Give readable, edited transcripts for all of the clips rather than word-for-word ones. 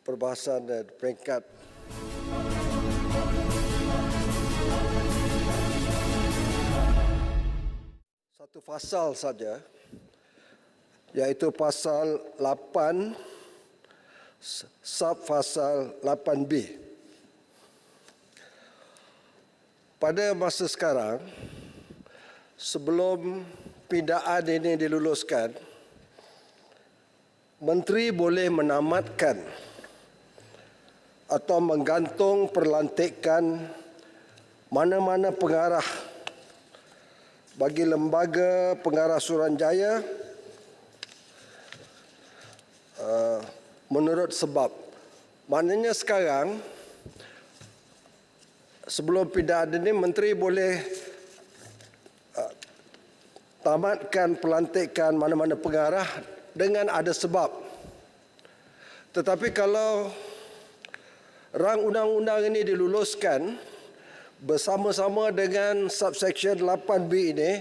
perbahasan peringkat satu pasal saja, iaitu pasal 8 subpasal 8B. Pada masa sekarang, sebelum pindaan ini diluluskan, Menteri boleh menamatkan atau menggantung perlantikan mana-mana pengarah bagi lembaga pengarah Suruhanjaya menurut sebab. Maknanya sekarang, sebelum pindaan ini, Menteri boleh tamatkan pelantikan mana-mana pengarah dengan ada sebab. Tetapi kalau rang undang-undang ini diluluskan bersama-sama dengan subsection 8B ini,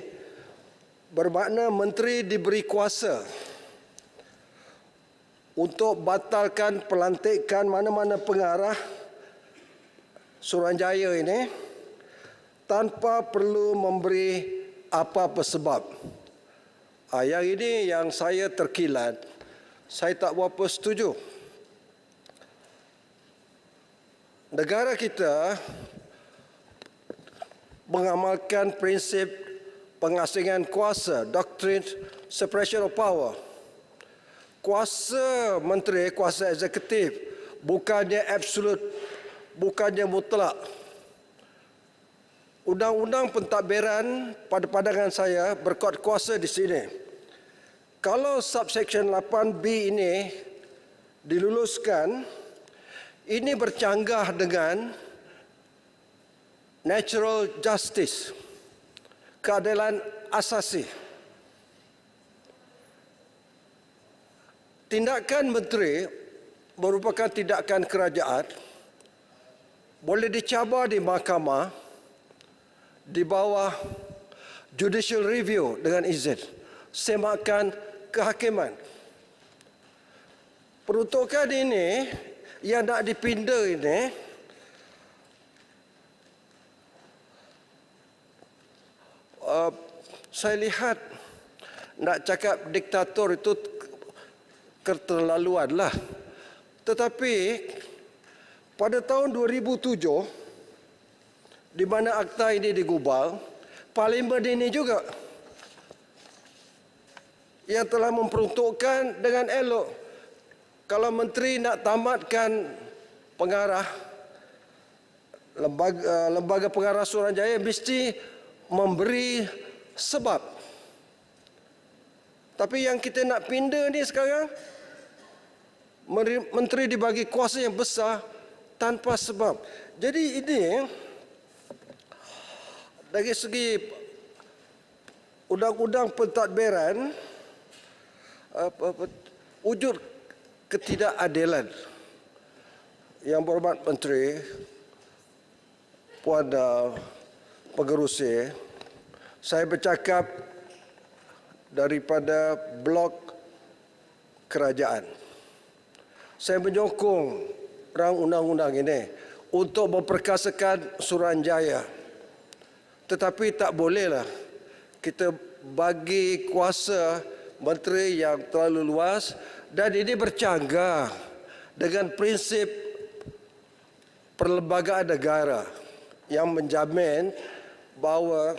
bermakna Menteri diberi kuasa untuk batalkan pelantikan mana-mana pengarah Suruhanjaya ini tanpa perlu memberi apa-apa sebab. Yang ini yang saya terkilat, saya tak berapa setuju. Negara kita mengamalkan prinsip pengasingan kuasa, doctrine separation of power. Kuasa menteri, kuasa eksekutif bukannya absolut, bukannya mutlak. Undang-undang pentadbiran pada pandangan saya berkuat kuasa di sini. Kalau subsection 8B ini diluluskan, ini bercanggah dengan natural justice, keadilan asasi. Tindakan menteri merupakan tindakan kerajaan, boleh dicabar di mahkamah di bawah judicial review dengan izin, semakan kehakiman. Peruntukan ini yang nak dipinda ini saya lihat nak cakap diktator itu keterlaluan lah. Tetapi pada tahun 2007, di mana akta ini digubal, Parlimen ini juga yang telah memperuntukkan dengan elok, kalau menteri nak tamatkan pengarah lembaga pengarah Suruhanjaya mesti memberi sebab. Tapi yang kita nak pindah ni sekarang, menteri dibagi kuasa yang besar tanpa sebab. Jadi ini dari segi undang-undang pentadbiran, wujud ketidakadilan. Yang berhormat Menteri, Puan Pengerusi, saya bercakap daripada blok kerajaan. Saya menyokong rang undang-undang ini untuk memperkasakan Suruhanjaya. Tetapi tak bolehlah kita bagi kuasa menteri yang terlalu luas, dan ini bercanggah dengan prinsip perlembagaan negara yang menjamin bahawa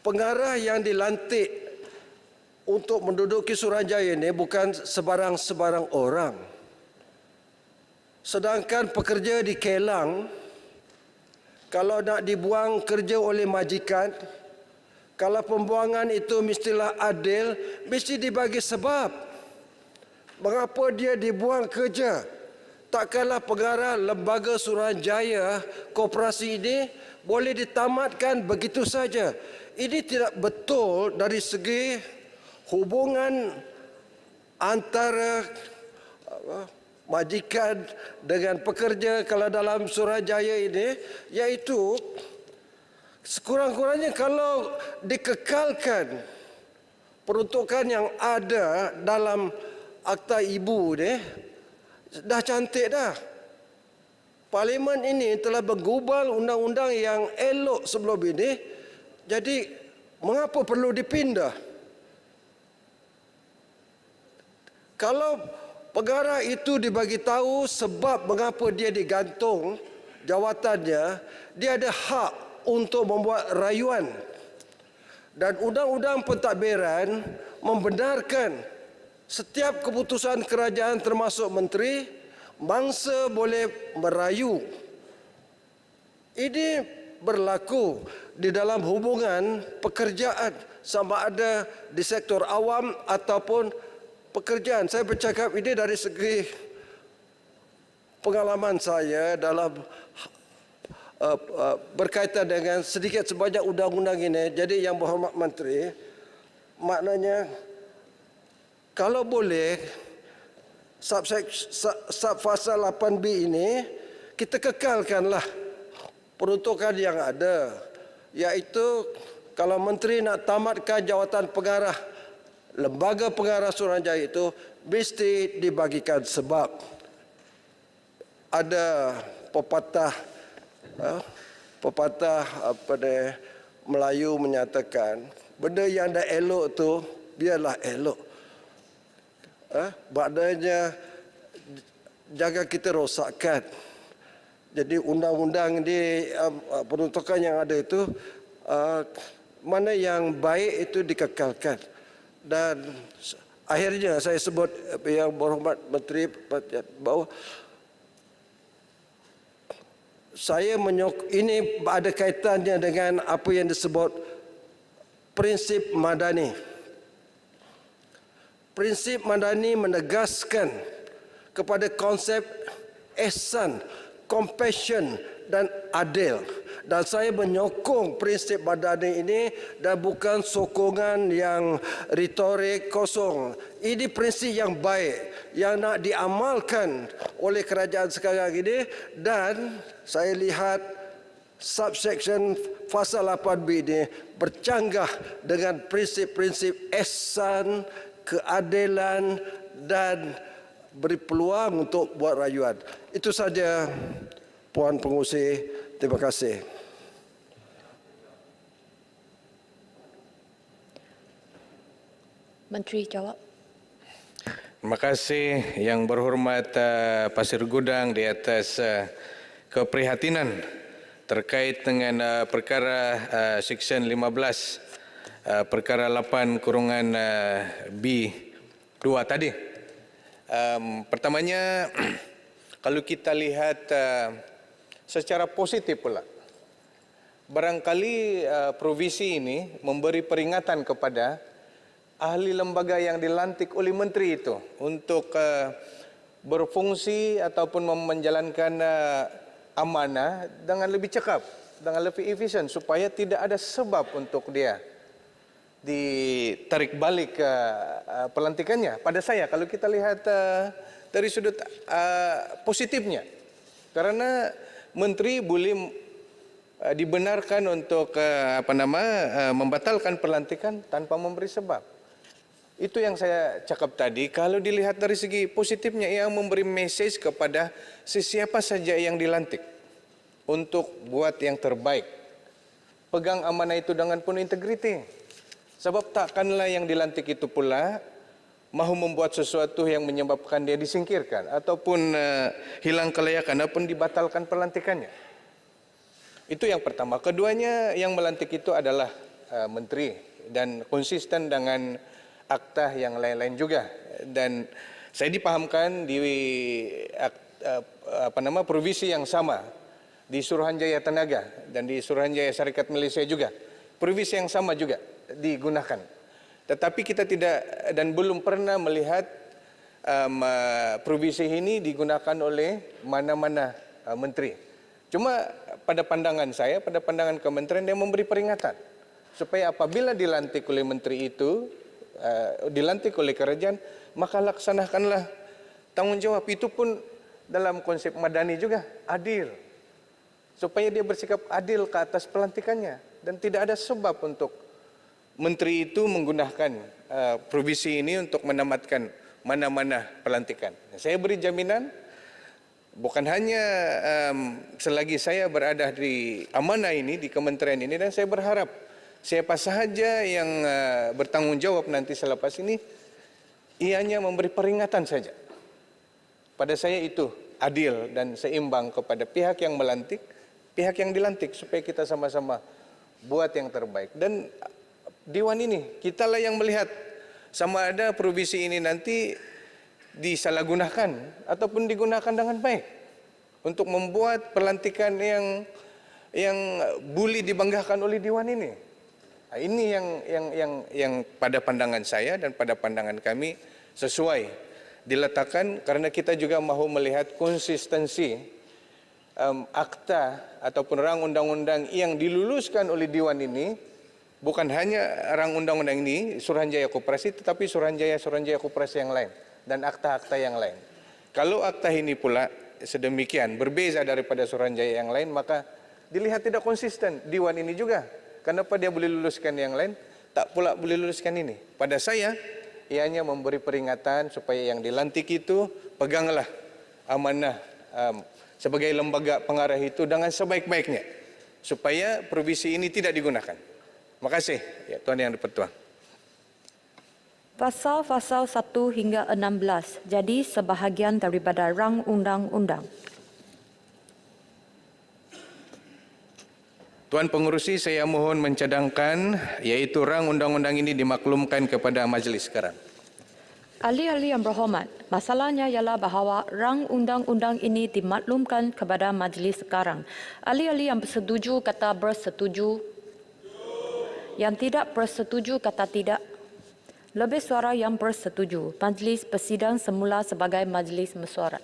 pengarah yang dilantik untuk menduduki Suruhanjaya ini bukan sebarang-sebarang orang. Sedangkan pekerja di Kelang, kalau nak dibuang kerja oleh majikan, kalau pembuangan itu mestilah adil, mesti dibagi sebab mengapa dia dibuang kerja. Takkanlah pengarah lembaga Suruhanjaya koperasi ini boleh ditamatkan begitu saja. Ini tidak betul dari segi hubungan antara majikan dengan pekerja kalau dalam Suruhanjaya ini, iaitu sekurang-kurangnya kalau dikekalkan peruntukan yang ada dalam akta ibu ni, dah cantik dah. Parlimen ini telah menggubal undang-undang yang elok sebelum ini. Jadi mengapa perlu dipindah? Kalau pengarah itu dibagi tahu sebab mengapa dia digantung jawatannya, dia ada hak untuk membuat rayuan. Dan undang-undang pentadbiran membenarkan setiap keputusan kerajaan termasuk menteri, bangsa boleh merayu. Ini berlaku di dalam hubungan pekerjaan, sama ada di sektor awam ataupun pekerjaan. Saya bercakap ini dari segi pengalaman saya dalam berkaitan dengan sedikit sebanyak undang-undang ini. Jadi yang berhormat Menteri, maknanya kalau boleh subfasal 8B ini kita kekalkanlah peruntukan yang ada, iaitu kalau menteri nak tamatkan jawatan pengarah lembaga pengarah Suruhanjaya itu mesti dibagikan sebab. Ada pepatah Melayu menyatakan benda yang dah elok tu biarlah elok. Maknanya jangan kita rosakkan. Jadi undang-undang di peruntukan yang ada itu mana yang baik itu dikekalkan. Dan akhirnya saya sebut yang berhormat Menteri bahawa saya ini ada kaitannya dengan apa yang disebut prinsip madani. Prinsip madani menegaskan kepada konsep ihsan, compassion dan adil. Dan saya menyokong prinsip madani ini dan bukan sokongan yang retorik kosong. Ini prinsip yang baik yang nak diamalkan oleh kerajaan sekarang ini, dan saya lihat subsection pasal 8B ini bercanggah dengan prinsip-prinsip ihsan, keadilan dan beri peluang untuk buat rayuan. Itu saja, Puan Pengerusi. Terima kasih. Menteri jawab. Terima kasih Yang Berhormat Pasir Gudang di atas keprihatinan terkait dengan perkara Seksyen 15 perkara 8/B2 tadi. Pertamanya, kalau kita lihat secara positif pula, barangkali provisi ini memberi peringatan kepada ahli lembaga yang dilantik oleh menteri itu untuk berfungsi ataupun menjalankan amanah dengan lebih cekap, dengan lebih efisien, supaya tidak ada sebab untuk dia ditarik balik pelantikannya. Pada saya, kalau kita lihat dari sudut positifnya, karena menteri boleh dibenarkan untuk membatalkan pelantikan tanpa memberi sebab. Itu yang saya cakap tadi. Kalau dilihat dari segi positifnya, ia memberi message kepada sesiapa saja yang dilantik untuk buat yang terbaik. Pegang amanah itu dengan penuh integriti. Sebab takkanlah yang dilantik itu pula mahu membuat sesuatu yang menyebabkan dia disingkirkan ataupun hilang kelayakan ataupun dibatalkan pelantikannya. Itu yang pertama. Keduanya, yang melantik itu adalah menteri dan konsisten dengan akta yang lain-lain juga. Dan saya dipahamkan di provisi yang sama di Suruhanjaya Tenaga dan di Suruhanjaya Syarikat Malaysia juga. Provisi yang sama juga digunakan. Tetapi kita tidak dan belum pernah melihat provisi ini digunakan oleh mana-mana menteri. Cuma pada pandangan saya, pada pandangan kementerian, dia memberi peringatan supaya apabila dilantik oleh menteri itu, dilantik oleh kerajaan, maka laksanakanlah tanggung jawab. Itu pun dalam konsep madani juga, adil. Supaya dia bersikap adil ke atas pelantikannya. Dan tidak ada sebab untuk menteri itu menggunakan provisi ini untuk menamatkan mana-mana pelantikan. Saya beri jaminan bukan hanya selagi saya berada di amanah ini, di kementerian ini, dan saya berharap siapa sahaja yang bertanggung jawab nanti selepas ini, ianya memberi peringatan saja. Pada saya itu adil dan seimbang kepada pihak yang melantik, pihak yang dilantik, supaya kita sama-sama buat yang terbaik. Dan Dewan ini, kitalah yang melihat sama ada provisi ini nanti disalahgunakan ataupun digunakan dengan baik untuk membuat pelantikan yang boleh dibanggakan oleh Dewan ini. Nah, ini yang pada pandangan saya dan pada pandangan kami sesuai diletakkan, karena kita juga mahu melihat konsistensi akta ataupun rang undang-undang yang diluluskan oleh Dewan ini. Bukan hanya rang undang-undang ini, Suruhanjaya Koperasi, tetapi Suruhanjaya Koperasi yang lain dan akta-akta yang lain. Kalau akta ini pula sedemikian berbeza daripada Suruhanjaya yang lain, maka dilihat tidak konsisten. Dewan ini juga, kenapa dia boleh luluskan yang lain, tak pula boleh luluskan ini. Pada saya, ianya memberi peringatan supaya yang dilantik itu peganglah amanah sebagai lembaga pengarah itu dengan sebaik-baiknya, supaya provisi ini tidak digunakan. Terima kasih, ya, Tuan Yang di-Pertuan. Pasal-pasal 1 hingga 16 jadi sebahagian daripada rang undang-undang. Tuan Pengerusi, saya mohon mencadangkan iaitu rang undang-undang ini dimaklumkan kepada majlis sekarang. Ahli-ahli yang berhormat, masalahnya ialah bahawa rang undang-undang ini dimaklumkan kepada majlis sekarang. Ahli-ahli yang bersetuju kata bersetuju, yang tidak bersetuju kata tidak. Lebih suara yang bersetuju. Majlis bersidang semula sebagai majlis mesyuarat.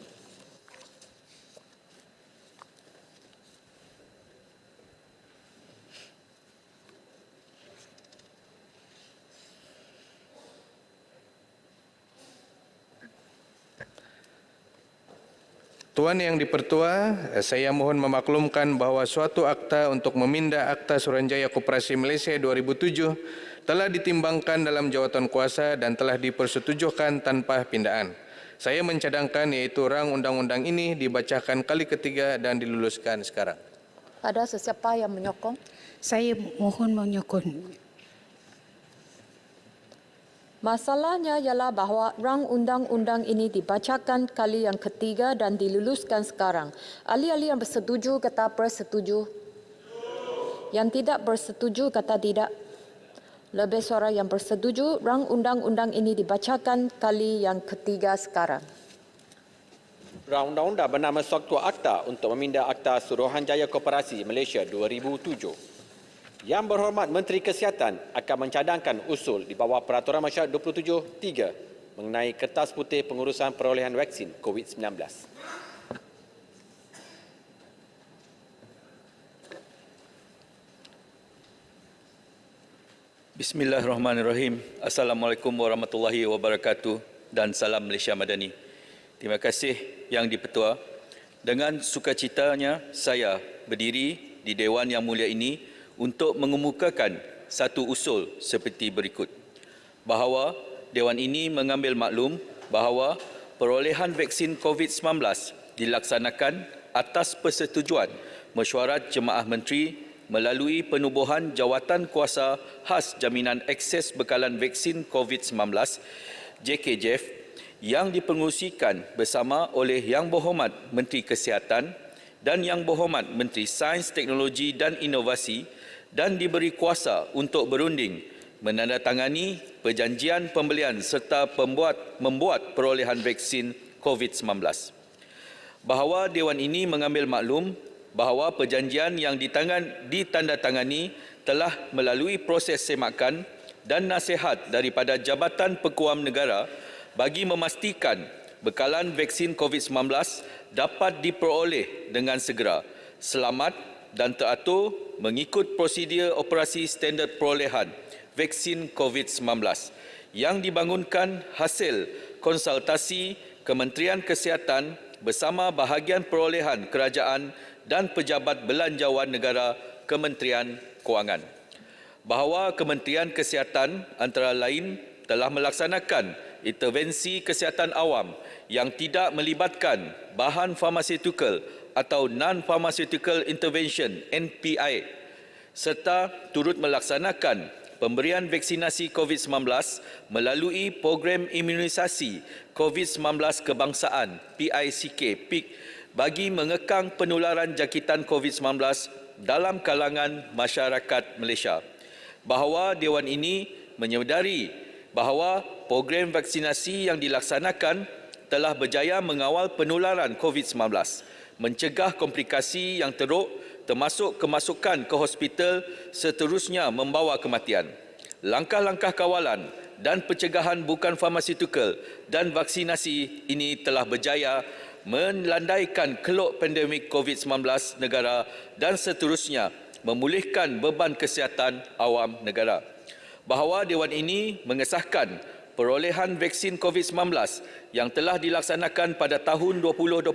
Tuan Yang di-Pertua, saya mohon memaklumkan bahawa suatu akta untuk memindah Akta Suruhanjaya Koperasi Malaysia 2007 telah ditimbangkan dalam jawatan kuasa dan telah dipersetujukan tanpa pindaan. Saya mencadangkan iaitu rang undang-undang ini dibacakan kali ketiga dan diluluskan sekarang. Ada sesiapa yang menyokong? Saya mohon menyokong. Masalahnya ialah bahawa rang undang-undang ini dibacakan kali yang ketiga dan diluluskan sekarang. Ahli-ahli yang bersetuju kata bersetuju. Yang tidak bersetuju kata tidak. Lebih suara yang bersetuju, rang undang-undang ini dibacakan kali yang ketiga sekarang. Rang undang-undang bernama Suatu Akta untuk memindah Akta Suruhanjaya Koperasi Malaysia 2007. Yang berhormat Menteri Kesihatan akan mencadangkan usul di bawah Peraturan Masyarakat 27.3 mengenai kertas putih pengurusan perolehan vaksin COVID-19. Bismillahirrahmanirrahim. Assalamualaikum warahmatullahi wabarakatuh dan salam Malaysia Madani. Terima kasih Yang di-Pertua. Dengan sukacitanya saya berdiri di Dewan Yang Mulia ini untuk mengemukakan satu usul seperti berikut. Bahawa Dewan ini mengambil maklum bahawa perolehan vaksin COVID-19 dilaksanakan atas persetujuan Mesyuarat Jemaah Menteri melalui penubuhan Jawatan Kuasa Khas Jaminan Akses Bekalan Vaksin COVID-19 JKJF yang dipengerusikan bersama oleh Yang Berhormat Menteri Kesihatan dan Yang Berhormat Menteri Sains, Teknologi dan Inovasi, dan diberi kuasa untuk berunding menandatangani perjanjian pembelian serta membuat perolehan vaksin COVID-19. Bahawa Dewan ini mengambil maklum bahawa perjanjian yang ditandatangani telah melalui proses semakan dan nasihat daripada Jabatan Peguam Negara bagi memastikan bekalan vaksin COVID-19 dapat diperoleh dengan segera, selamat dan teratur mengikut prosedur operasi standard perolehan vaksin COVID-19 yang dibangunkan hasil konsultasi Kementerian Kesihatan bersama bahagian perolehan kerajaan dan pejabat belanjawan negara Kementerian Kewangan. Bahawa Kementerian Kesihatan antara lain telah melaksanakan intervensi kesihatan awam yang tidak melibatkan bahan farmaseutical atau non-pharmaceutical intervention (NPI) serta turut melaksanakan pemberian vaksinasi COVID-19 melalui program imunisasi COVID-19 kebangsaan (PICK) bagi mengekang penularan jangkitan COVID-19 dalam kalangan masyarakat Malaysia. Bahawa Dewan ini menyedari bahawa program vaksinasi yang dilaksanakan telah berjaya mengawal penularan COVID-19, mencegah komplikasi yang teruk termasuk kemasukan ke hospital seterusnya membawa kematian. Langkah-langkah kawalan dan pencegahan bukan farmaseutical dan vaksinasi ini telah berjaya melandaikan keluk pandemik COVID-19 negara dan seterusnya memulihkan beban kesihatan awam negara. Bahawa Dewan ini mengesahkan perolehan vaksin COVID-19 yang telah dilaksanakan pada tahun 2020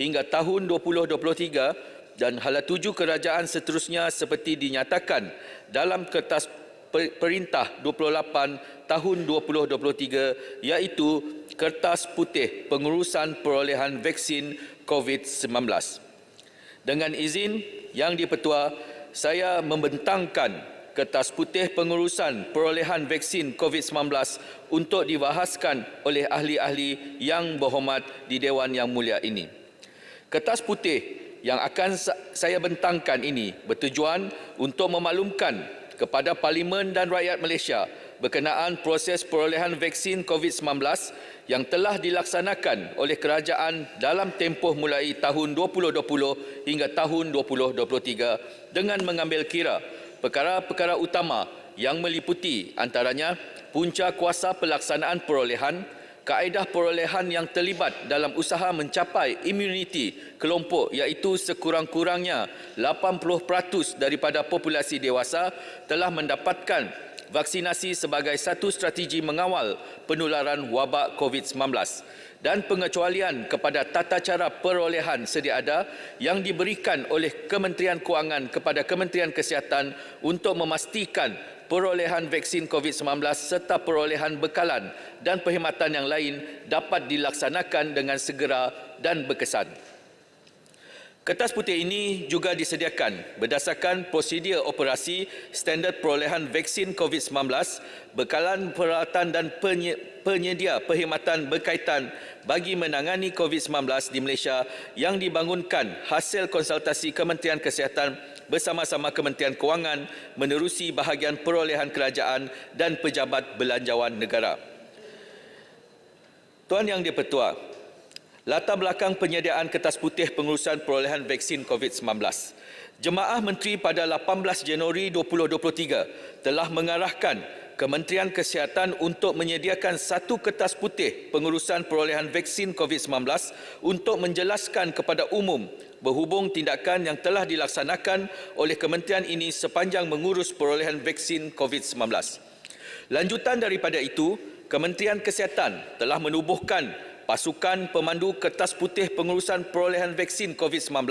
hingga tahun 2023 dan hala tuju kerajaan seterusnya seperti dinyatakan dalam Kertas Perintah 28 tahun 2023 iaitu Kertas Putih Pengurusan Perolehan Vaksin COVID-19. Dengan izin Yang di-Pertua, saya membentangkan Kertas Putih Pengurusan Perolehan Vaksin COVID-19 untuk dibahaskan oleh ahli-ahli yang berhormat di Dewan Yang Mulia ini. Kertas putih yang akan saya bentangkan ini bertujuan untuk memaklumkan kepada Parlimen dan rakyat Malaysia berkenaan proses perolehan vaksin COVID-19 yang telah dilaksanakan oleh kerajaan dalam tempoh mulai tahun 2020 hingga tahun 2023 dengan mengambil kira perkara-perkara utama yang meliputi antaranya punca kuasa pelaksanaan perolehan, kaedah perolehan yang terlibat dalam usaha mencapai imuniti kelompok iaitu sekurang-kurangnya 80% daripada populasi dewasa telah mendapatkan vaksinasi sebagai satu strategi mengawal penularan wabak COVID-19 dan pengecualian kepada tata cara perolehan sedia ada yang diberikan oleh Kementerian Kewangan kepada Kementerian Kesihatan untuk memastikan perolehan vaksin COVID-19 serta perolehan bekalan dan perkhidmatan yang lain dapat dilaksanakan dengan segera dan berkesan. Kertas putih ini juga disediakan berdasarkan prosedur operasi standard perolehan vaksin COVID-19, bekalan peralatan dan penyedia perkhidmatan berkaitan bagi menangani COVID-19 di Malaysia yang dibangunkan hasil konsultasi Kementerian Kesihatan bersama-sama Kementerian Kewangan menerusi bahagian perolehan kerajaan dan pejabat belanjawan negara. Tuan Yang di-Pertua, latar belakang penyediaan kertas putih pengurusan perolehan vaksin COVID-19. Jemaah Menteri pada 18 Januari 2023 telah mengarahkan Kementerian Kesihatan untuk menyediakan satu kertas putih pengurusan perolehan vaksin COVID-19 untuk menjelaskan kepada umum berhubung tindakan yang telah dilaksanakan oleh kementerian ini sepanjang mengurus perolehan vaksin COVID-19. Lanjutan daripada itu, Kementerian Kesihatan telah menubuhkan pasukan pemandu kertas putih pengurusan perolehan vaksin COVID-19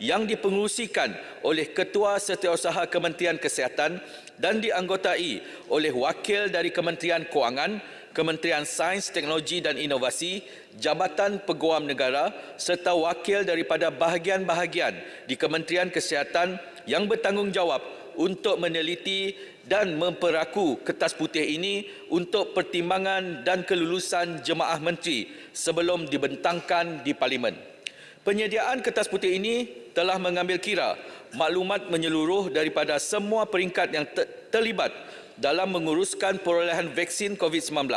yang dipengerusikan oleh Ketua Setiausaha Kementerian Kesihatan dan dianggotai oleh wakil dari Kementerian Kewangan, Kementerian Sains, Teknologi dan Inovasi, Jabatan Peguam Negara serta wakil daripada bahagian-bahagian di Kementerian Kesihatan yang bertanggungjawab untuk meneliti dan memperaku kertas putih ini untuk pertimbangan dan kelulusan jemaah menteri sebelum dibentangkan di Parlimen. Penyediaan kertas putih ini telah mengambil kira maklumat menyeluruh daripada semua peringkat yang terlibat dalam menguruskan perolehan vaksin COVID-19.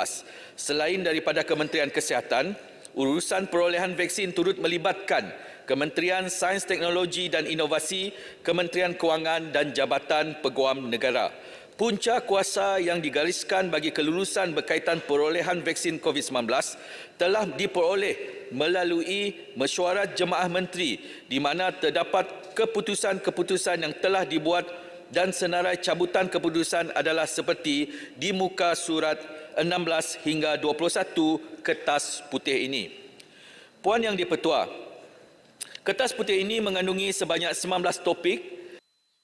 Selain daripada Kementerian Kesihatan, urusan perolehan vaksin turut melibatkan Kementerian Sains, Teknologi dan Inovasi, Kementerian Kewangan dan Jabatan Peguam Negara. Punca kuasa yang digariskan bagi kelulusan berkaitan perolehan vaksin COVID-19 telah diperoleh melalui mesyuarat jemaah menteri di mana terdapat keputusan-keputusan yang telah dibuat dan senarai cabutan keputusan adalah seperti di muka surat 16 hingga 21 kertas putih ini. Puan Yang di-Pertua, kertas putih ini mengandungi sebanyak 19 topik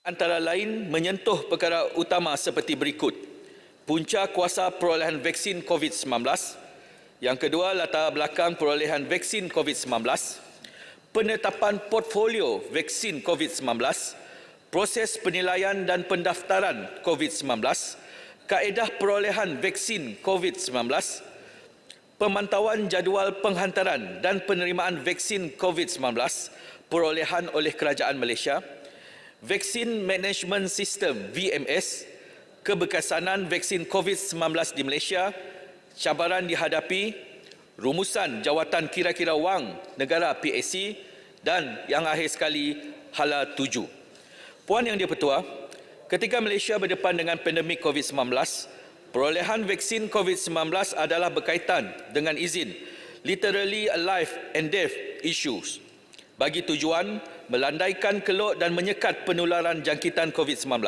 antara lain menyentuh perkara utama seperti berikut. punca kuasa perolehan vaksin COVID-19. Yang kedua, latar belakang perolehan vaksin COVID-19, penetapan portfolio vaksin COVID-19, proses penilaian dan pendaftaran COVID-19, kaedah perolehan vaksin COVID-19, pemantauan jadual penghantaran dan penerimaan vaksin COVID-19 perolehan oleh Kerajaan Malaysia, Vaksin Management System VMS, kebekasanan vaksin COVID-19 di Malaysia, cabaran dihadapi, rumusan jawatan kira-kira wang negara PAC dan yang akhir sekali hala 7. Puan Yang di-Pertua, ketika Malaysia berdepan dengan pandemik COVID-19, perolehan vaksin COVID-19 adalah berkaitan dengan izin literally a life and death issues bagi tujuan melandaikan keluk dan menyekat penularan jangkitan COVID-19.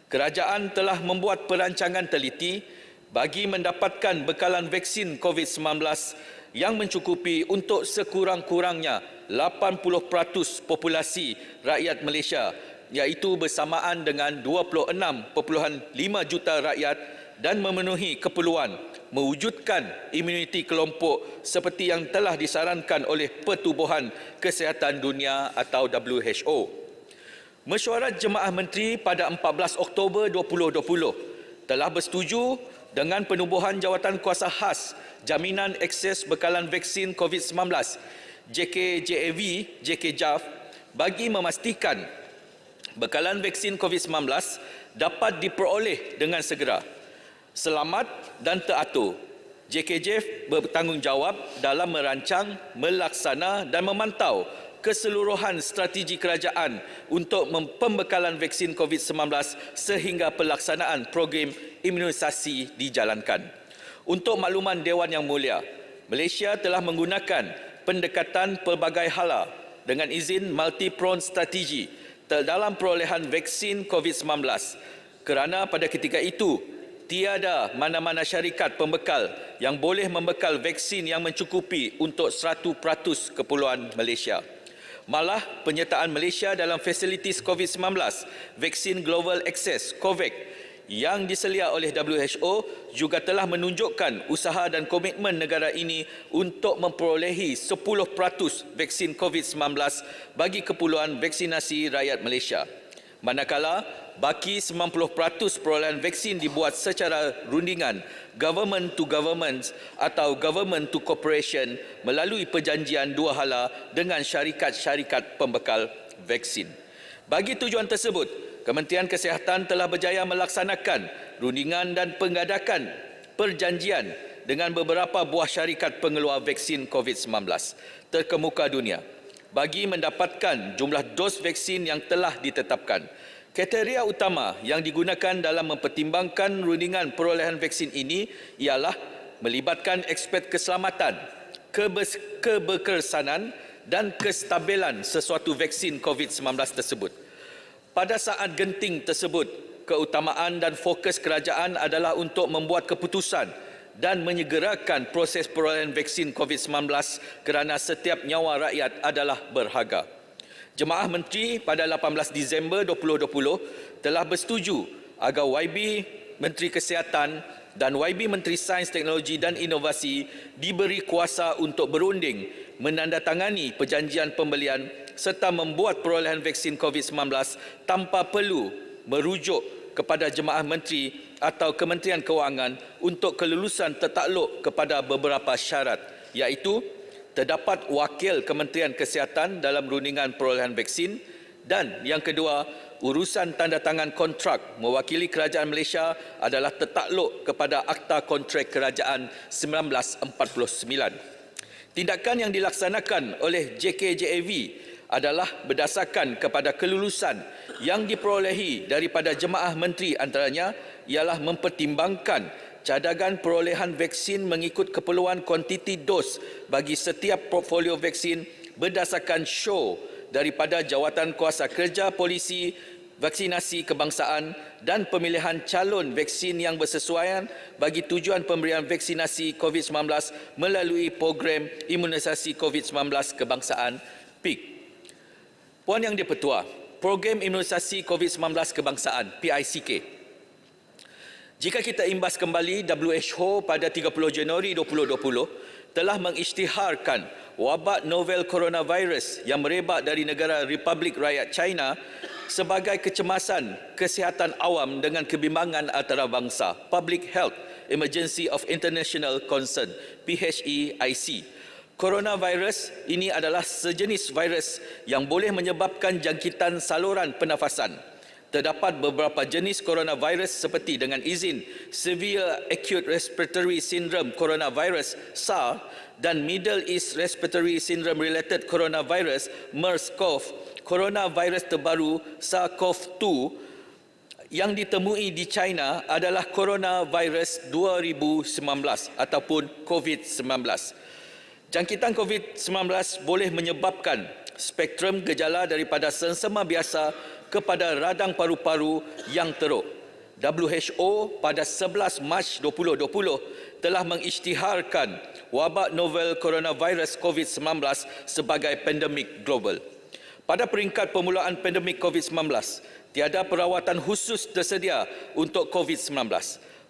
Kerajaan telah membuat perancangan teliti bagi mendapatkan bekalan vaksin COVID-19 yang mencukupi untuk sekurang-kurangnya 80% populasi rakyat Malaysia, iaitu bersamaan dengan 26.5 juta rakyat dan memenuhi keperluan mewujudkan imuniti kelompok seperti yang telah disarankan oleh Pertubuhan Kesihatan Dunia atau WHO. Mesyuarat Jemaah Menteri pada 14 Oktober 2020 telah bersetuju dengan penubuhan Jawatan Kuasa Khas Jaminan Akses Bekalan Vaksin COVID-19 JKJAV, JKJAV bagi memastikan bekalan vaksin COVID-19 dapat diperoleh dengan segera, selamat dan teratur. JKJAV bertanggungjawab dalam merancang, melaksana dan memantau keseluruhan strategi kerajaan untuk pembekalan vaksin COVID-19 sehingga pelaksanaan program imunisasi dijalankan. Untuk makluman Dewan Yang Mulia, Malaysia telah menggunakan pendekatan pelbagai hala dengan izin multi-pronged strategi dalam perolehan vaksin COVID-19 kerana pada ketika itu tiada mana-mana syarikat pembekal yang boleh membekal vaksin yang mencukupi untuk 100% keperluan Malaysia. Malah penyertaan Malaysia dalam fasilitis COVID-19 Vaksin Global Access COVAX yang diselia oleh WHO juga telah menunjukkan usaha dan komitmen negara ini untuk memperolehi 10% vaksin COVID-19 bagi keperluan vaksinasi rakyat Malaysia. Manakala baki 90% perolehan vaksin dibuat secara rundingan government to government atau government to corporation melalui perjanjian dua hala dengan syarikat-syarikat pembekal vaksin. Bagi tujuan tersebut, Kementerian Kesihatan telah berjaya melaksanakan rundingan dan pengadakan perjanjian dengan beberapa buah syarikat pengeluar vaksin COVID-19 terkemuka dunia bagi mendapatkan jumlah dos vaksin yang telah ditetapkan. Kriteria utama yang digunakan dalam mempertimbangkan rundingan perolehan vaksin ini ialah melibatkan aspek keselamatan, keberkesanan dan kestabilan sesuatu vaksin COVID-19 tersebut. Pada saat genting tersebut, keutamaan dan fokus kerajaan adalah untuk membuat keputusan dan menyegerakan proses perolehan vaksin COVID-19 kerana setiap nyawa rakyat adalah berharga. Jemaah Menteri pada 18 Disember 2020 telah bersetuju agar YB Menteri Kesihatan dan YB Menteri Sains, Teknologi dan Inovasi diberi kuasa untuk berunding menandatangani perjanjian pembelian serta membuat perolehan vaksin COVID-19 tanpa perlu merujuk kepada Jemaah Menteri atau Kementerian Kewangan untuk kelulusan tertakluk kepada beberapa syarat, iaitu terdapat wakil Kementerian Kesihatan dalam rundingan perolehan vaksin dan yang kedua, urusan tanda tangan kontrak mewakili Kerajaan Malaysia adalah tertakluk kepada Akta Kontrak Kerajaan 1949. Tindakan yang dilaksanakan oleh JKJAV adalah berdasarkan kepada kelulusan yang diperolehi daripada Jemaah Menteri, antaranya ialah mempertimbangkan cadangan perolehan vaksin mengikut keperluan kuantiti dos bagi setiap portfolio vaksin berdasarkan show daripada Jawatan Kuasa Kerja Polisi Vaksinasi Kebangsaan dan pemilihan calon vaksin yang bersesuaian bagi tujuan pemberian vaksinasi COVID-19 melalui program imunisasi COVID-19 Kebangsaan PIK. Puan Yang di-Pertua, program imunisasi COVID-19 Kebangsaan PICK Jika kita imbas kembali, WHO pada 30 Januari 2020 telah mengisytiharkan wabak novel coronavirus yang merebak dari negara Republik Rakyat China sebagai kecemasan kesihatan awam dengan kebimbangan antarabangsa, Public Health Emergency of International Concern, PHEIC. Coronavirus ini adalah sejenis virus yang boleh menyebabkan jangkitan saluran pernafasan. Terdapat beberapa jenis coronavirus seperti dengan izin Severe Acute Respiratory Syndrome Coronavirus SARS dan Middle East Respiratory Syndrome Related Coronavirus MERS-CoV. Coronavirus terbaru SARS-CoV-2 yang ditemui di China adalah coronavirus 2019 ataupun COVID-19. Jangkitan COVID-19 boleh menyebabkan spektrum gejala daripada selsema biasa kepada radang paru-paru yang teruk. WHO pada 11 Mac 2020 telah mengisytiharkan wabak novel coronavirus COVID-19 sebagai pandemik global. Pada peringkat permulaan pandemik COVID-19, tiada perawatan khusus tersedia untuk COVID-19.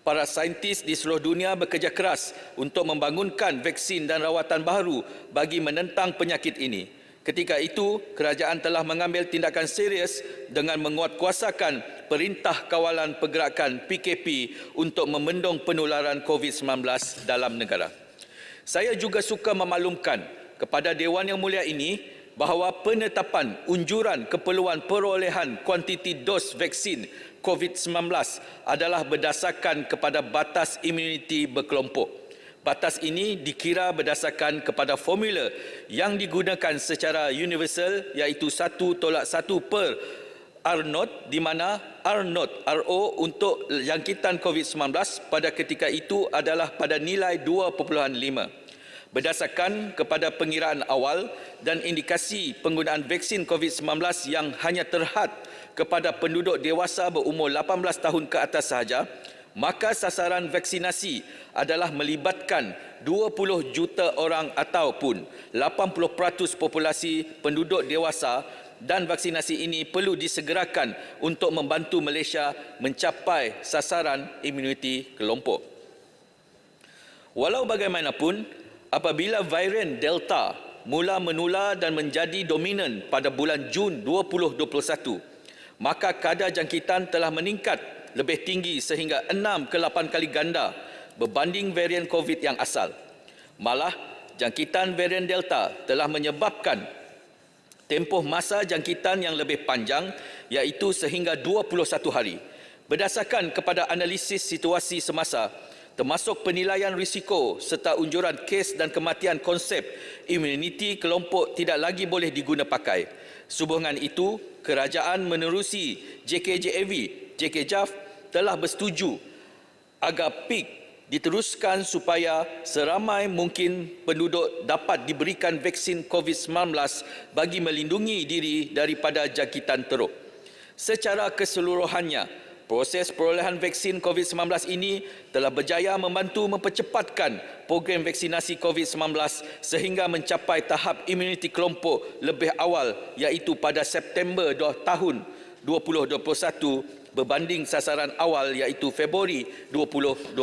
Para saintis di seluruh dunia bekerja keras untuk membangunkan vaksin dan rawatan baru bagi menentang penyakit ini. Ketika itu, kerajaan telah mengambil tindakan serius dengan menguatkuasakan Perintah Kawalan Pergerakan PKP untuk membendung penularan COVID-19 dalam negara. Saya juga suka memaklumkan kepada Dewan Yang Mulia ini bahawa penetapan unjuran keperluan perolehan kuantiti dos vaksin COVID-19 adalah berdasarkan kepada batas imuniti berkelompok. Batas ini dikira berdasarkan kepada formula yang digunakan secara universal iaitu 1:1 per R0 di mana R0 RO untuk jangkitan COVID-19 pada ketika itu adalah pada nilai 2.5. Berdasarkan kepada pengiraan awal dan indikasi penggunaan vaksin COVID-19 yang hanya terhad kepada penduduk dewasa berumur 18 tahun ke atas sahaja, maka sasaran vaksinasi adalah melibatkan 20 juta orang ataupun 80% populasi penduduk dewasa dan vaksinasi ini perlu disegerakan untuk membantu Malaysia mencapai sasaran imuniti kelompok. Walau bagaimanapun, apabila varian Delta mula menular dan menjadi dominan pada bulan Jun 2021, maka kadar jangkitan telah meningkat lebih tinggi sehingga 6 ke 8 kali ganda berbanding varian COVID yang asal. Malah, jangkitan varian Delta telah menyebabkan tempoh masa jangkitan yang lebih panjang iaitu sehingga 21 hari. Berdasarkan kepada analisis situasi semasa, termasuk penilaian risiko serta unjuran kes dan kematian, konsep imuniti kelompok tidak lagi boleh diguna pakai. Sehubungan itu, kerajaan menerusi JKJAV telah bersetuju agar PIK diteruskan supaya seramai mungkin penduduk dapat diberikan vaksin COVID-19 bagi melindungi diri daripada jangkitan teruk. Secara keseluruhannya, proses perolehan vaksin COVID-19 ini telah berjaya membantu mempercepatkan program vaksinasi COVID-19 sehingga mencapai tahap imuniti kelompok lebih awal iaitu pada September tahun 2021 berbanding sasaran awal iaitu Februari 2022.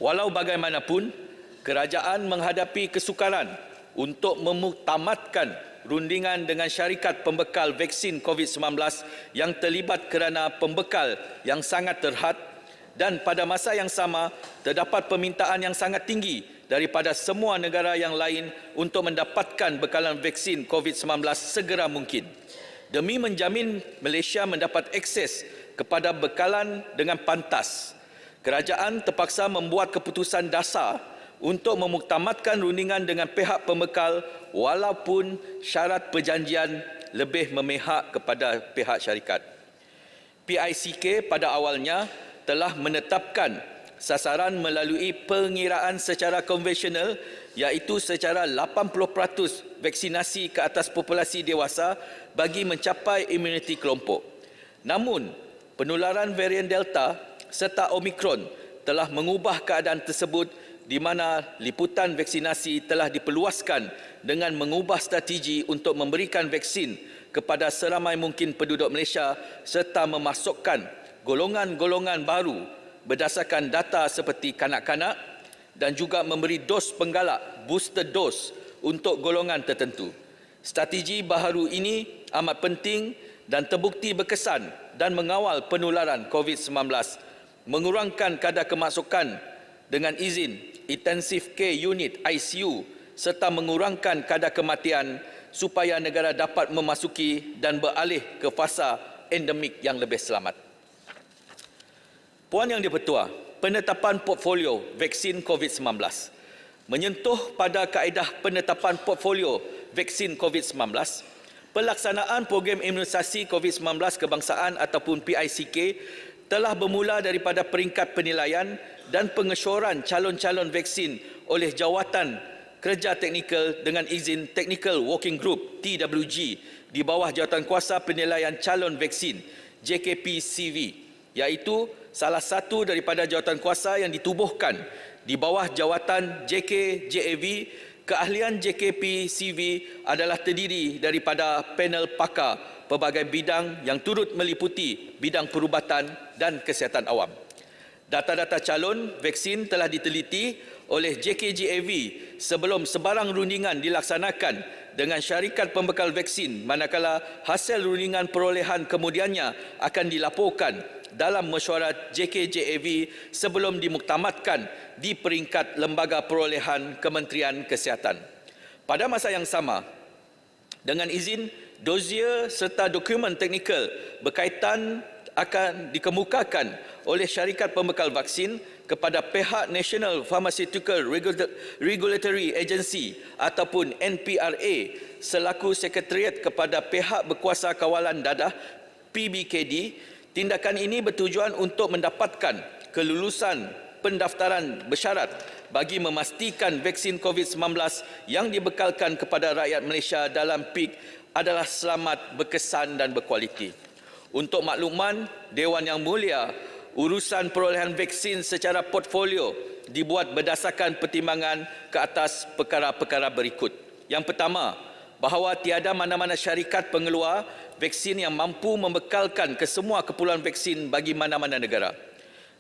Walau bagaimanapun, kerajaan menghadapi kesukaran untuk memuktamadkan rundingan dengan syarikat pembekal vaksin COVID-19 yang terlibat kerana pembekal yang sangat terhad dan pada masa yang sama terdapat permintaan yang sangat tinggi daripada semua negara yang lain untuk mendapatkan bekalan vaksin COVID-19 segera mungkin. Demi menjamin Malaysia mendapat akses kepada bekalan dengan pantas, kerajaan terpaksa membuat keputusan dasar untuk memuktamadkan rundingan dengan pihak pembekal walaupun syarat perjanjian lebih memihak kepada pihak syarikat. PICK pada awalnya telah menetapkan sasaran melalui pengiraan secara konvensional iaitu secara 80% vaksinasi ke atas populasi dewasa bagi mencapai imuniti kelompok. Namun, penularan varian Delta serta Omicron telah mengubah keadaan tersebut di mana liputan vaksinasi telah diperluaskan dengan mengubah strategi untuk memberikan vaksin kepada seramai mungkin penduduk Malaysia serta memasukkan golongan-golongan baru berdasarkan data seperti kanak-kanak dan juga memberi dos penggalak booster dose untuk golongan tertentu. Strategi baharu ini amat penting dan terbukti berkesan dan mengawal penularan COVID-19, mengurangkan kadar kemasukan dengan izin intensive care unit ICU serta mengurangkan kadar kematian supaya negara dapat memasuki dan beralih ke fasa endemik yang lebih selamat. Puan Yang di-Pertua, penetapan portfolio vaksin COVID-19 menyentuh pada kaedah penetapan portfolio vaksin COVID-19, pelaksanaan program imunisasi COVID-19 kebangsaan ataupun PICK telah bermula daripada peringkat penilaian dan pengesyoran calon-calon vaksin oleh Jawatan Kerja Teknikal dengan izin Technical Working Group TWG di bawah Jawatankuasa Penilaian Calon Vaksin JKPCV, iaitu salah satu daripada jawatankuasa yang ditubuhkan di bawah jawatan JKJAV. Keahlian JKPCV adalah terdiri daripada panel pakar pelbagai bidang yang turut meliputi bidang perubatan dan kesihatan awam. Data-data calon vaksin telah diteliti oleh JKJAV sebelum sebarang rundingan dilaksanakan dengan syarikat pembekal vaksin, manakala hasil rundingan perolehan kemudiannya akan dilaporkan dalam mesyuarat JKJAV sebelum dimuktamadkan di peringkat lembaga perolehan Kementerian Kesihatan. Pada masa yang sama, dengan izin, dosier serta dokumen teknikal berkaitan akan dikemukakan oleh syarikat pembekal vaksin kepada pihak National Pharmaceutical Regulatory Agency ataupun NPRA selaku sekretariat kepada pihak berkuasa kawalan dadah PBKD. Tindakan ini bertujuan untuk mendapatkan kelulusan pendaftaran bersyarat bagi memastikan vaksin COVID-19 yang dibekalkan kepada rakyat Malaysia dalam PIK adalah selamat, berkesan dan berkualiti. Untuk makluman Dewan Yang Mulia, urusan perolehan vaksin secara portfolio dibuat berdasarkan pertimbangan ke atas perkara-perkara berikut. Yang pertama, bahawa tiada mana-mana syarikat pengeluar vaksin yang mampu membekalkan kesemua keperluan vaksin bagi mana-mana negara.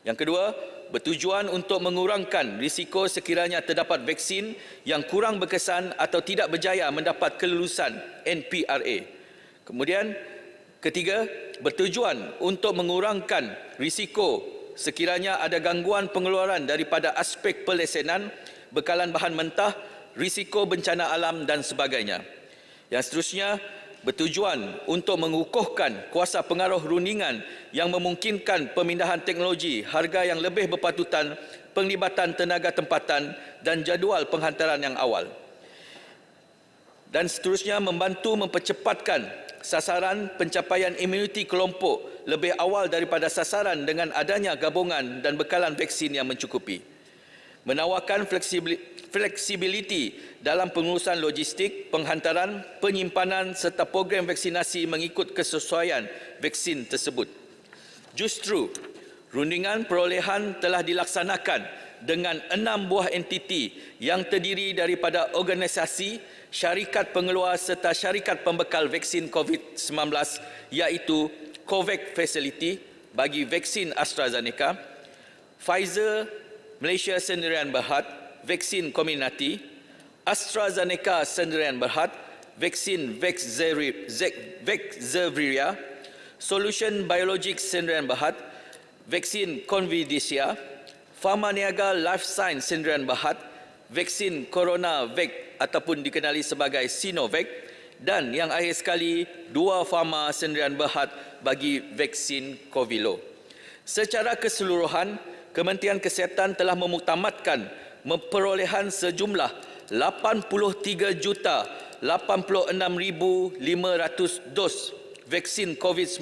Yang kedua, bertujuan untuk mengurangkan risiko sekiranya terdapat vaksin yang kurang berkesan atau tidak berjaya mendapat kelulusan NPRA. Kemudian, ketiga, bertujuan untuk mengurangkan risiko sekiranya ada gangguan pengeluaran daripada aspek pelesenan, bekalan bahan mentah, risiko bencana alam dan sebagainya. Yang seterusnya, bertujuan untuk mengukuhkan kuasa pengaruh rundingan yang memungkinkan pemindahan teknologi, harga yang lebih berpatutan, penglibatan tenaga tempatan dan jadual penghantaran yang awal. Dan seterusnya, membantu mempercepatkan sasaran pencapaian imuniti kelompok lebih awal daripada sasaran dengan adanya gabungan dan bekalan vaksin yang mencukupi. Menawarkan fleksibiliti dalam pengurusan logistik, penghantaran, penyimpanan serta program vaksinasi mengikut kesesuaian vaksin tersebut. Justru, rundingan perolehan telah dilaksanakan dengan 6 buah entiti yang terdiri daripada organisasi, syarikat pengeluar serta syarikat pembekal vaksin COVID-19 iaitu COVAX Facility bagi vaksin AstraZeneca, Pfizer Malaysia Sendirian Berhad, vaksin Comirnaty, AstraZeneca Sendirian Berhad, vaksin Vaxzevria, Solution Biologics Sendirian Berhad, vaksin Convidesia, Pharmaniaga Life Science Sendirian Berhad, vaksin CoronaVac ataupun dikenali sebagai Sinovac, dan yang akhir sekali, 2 Pharma Sendirian Berhad bagi vaksin Covilo. Secara keseluruhan, Kementerian Kesihatan telah memuktamadkan perolehan sejumlah 83,86,500 dos vaksin COVID-19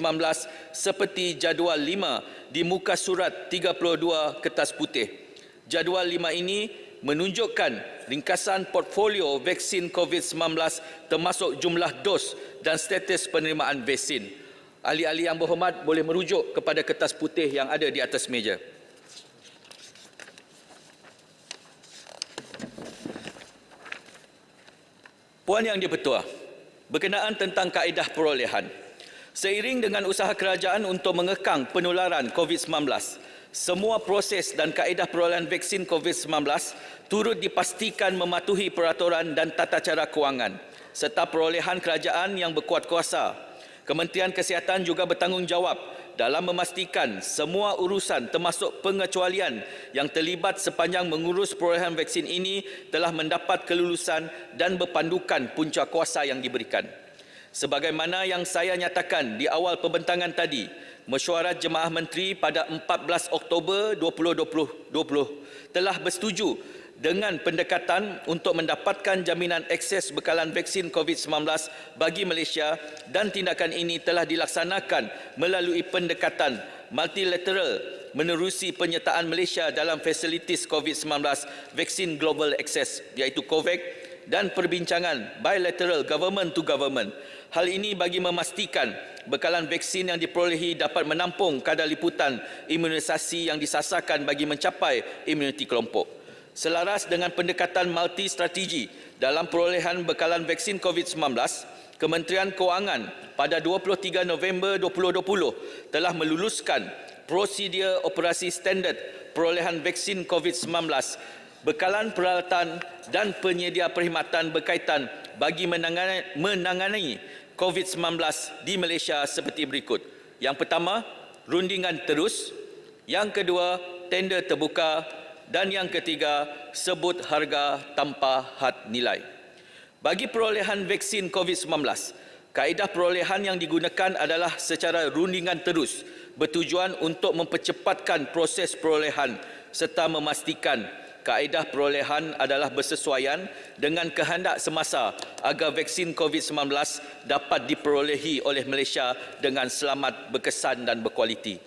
seperti jadual 5 di muka surat 32 kertas putih. Jadual 5 ini menunjukkan ringkasan portfolio vaksin COVID-19 termasuk jumlah dos dan status penerimaan vaksin. Ahli-ahli yang berhormat boleh merujuk kepada kertas putih yang ada di atas meja. Puan Yang di-Pertua, berkenaan tentang kaedah perolehan. Seiring dengan usaha kerajaan untuk mengekang penularan COVID-19, Semua proses dan kaedah perolehan vaksin COVID-19 turut dipastikan mematuhi peraturan dan tata cara kewangan serta perolehan kerajaan yang berkuat kuasa. Kementerian Kesihatan juga bertanggungjawab dalam memastikan semua urusan termasuk pengecualian yang terlibat sepanjang mengurus perolehan vaksin ini telah mendapat kelulusan dan berpandukan punca kuasa yang diberikan. Sebagaimana yang saya nyatakan di awal pembentangan tadi, Mesyuarat Jemaah Menteri pada 14 Oktober 2020 telah bersetuju dengan pendekatan untuk mendapatkan jaminan akses bekalan vaksin COVID-19 bagi Malaysia, dan tindakan ini telah dilaksanakan melalui pendekatan multilateral menerusi penyertaan Malaysia dalam fasilitis COVID-19 Vaksin Global Access iaitu COVAX dan perbincangan bilateral government to government. Hal ini bagi memastikan bekalan vaksin yang diperolehi dapat menampung kadar liputan imunisasi yang disasarkan bagi mencapai imuniti kelompok. Selaras dengan pendekatan multi-strategi dalam perolehan bekalan vaksin COVID-19, Kementerian Kewangan pada 23 November 2020 telah meluluskan prosedur operasi standard perolehan vaksin COVID-19, bekalan peralatan dan penyedia perkhidmatan berkaitan bagi menangani COVID-19 di Malaysia seperti berikut. Yang pertama, rundingan terus. Yang kedua, tender terbuka. Dan yang ketiga, sebut harga tanpa had nilai. Bagi perolehan vaksin COVID-19, kaedah perolehan yang digunakan adalah secara rundingan terus, bertujuan untuk mempercepatkan proses perolehan serta memastikan kaedah perolehan adalah bersesuaian dengan kehendak semasa agar vaksin COVID-19 dapat diperolehi oleh Malaysia dengan selamat, berkesan dan berkualiti.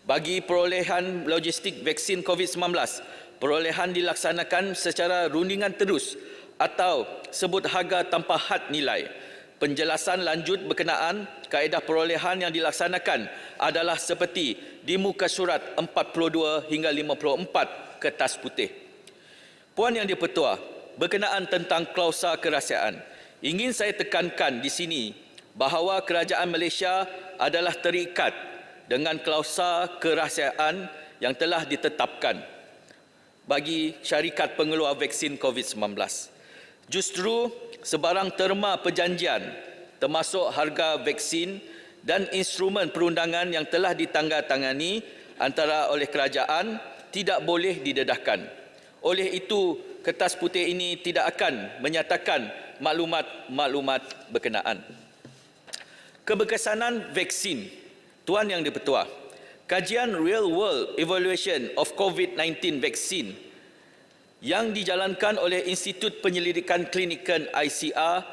Bagi perolehan logistik vaksin COVID-19, perolehan dilaksanakan secara rundingan terus atau sebut harga tanpa had nilai. Penjelasan lanjut berkenaan kaedah perolehan yang dilaksanakan adalah seperti di muka surat 42 hingga 54 kertas putih. Puan Yang di-Pertua, berkenaan tentang klausa kerahsiaan, ingin saya tekankan di sini bahawa kerajaan Malaysia adalah terikat dengan klausa kerahsiaan yang telah ditetapkan bagi syarikat pengeluar vaksin COVID-19. Justru sebarang terma perjanjian termasuk harga vaksin dan instrumen perundangan yang telah ditanggatangani antara oleh kerajaan tidak boleh didedahkan. Oleh itu, kertas putih ini tidak akan menyatakan maklumat-maklumat berkenaan. Keberkesanan vaksin. Tuan Yang di-Pertua, kajian real world evaluation of COVID-19 vaksin yang dijalankan oleh Institut Penyelidikan Klinikan ICR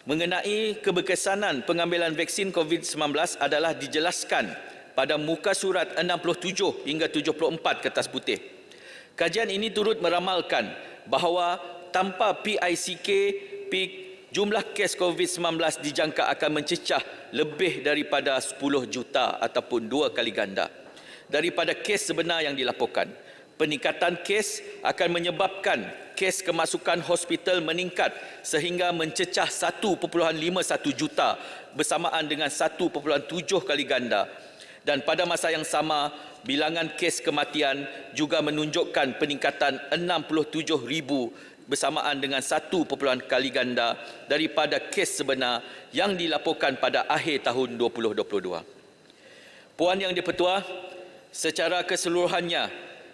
mengenai keberkesanan pengambilan vaksin COVID-19 adalah dijelaskan pada muka surat 67 hingga 74 kertas putih. Kajian ini turut meramalkan bahawa tanpa PICK, jumlah kes COVID-19 dijangka akan mencecah lebih daripada 10 juta ataupun 2 kali ganda daripada kes sebenar yang dilaporkan. Peningkatan kes akan menyebabkan kes kemasukan hospital meningkat sehingga mencecah 1.51 juta bersamaan dengan 1.7 kali ganda. Dan pada masa yang sama, bilangan kes kematian juga menunjukkan peningkatan 67,000 bersamaan dengan 1 kali ganda daripada kes sebenar yang dilaporkan pada akhir tahun 2022. Puan Yang di-Pertua, secara keseluruhannya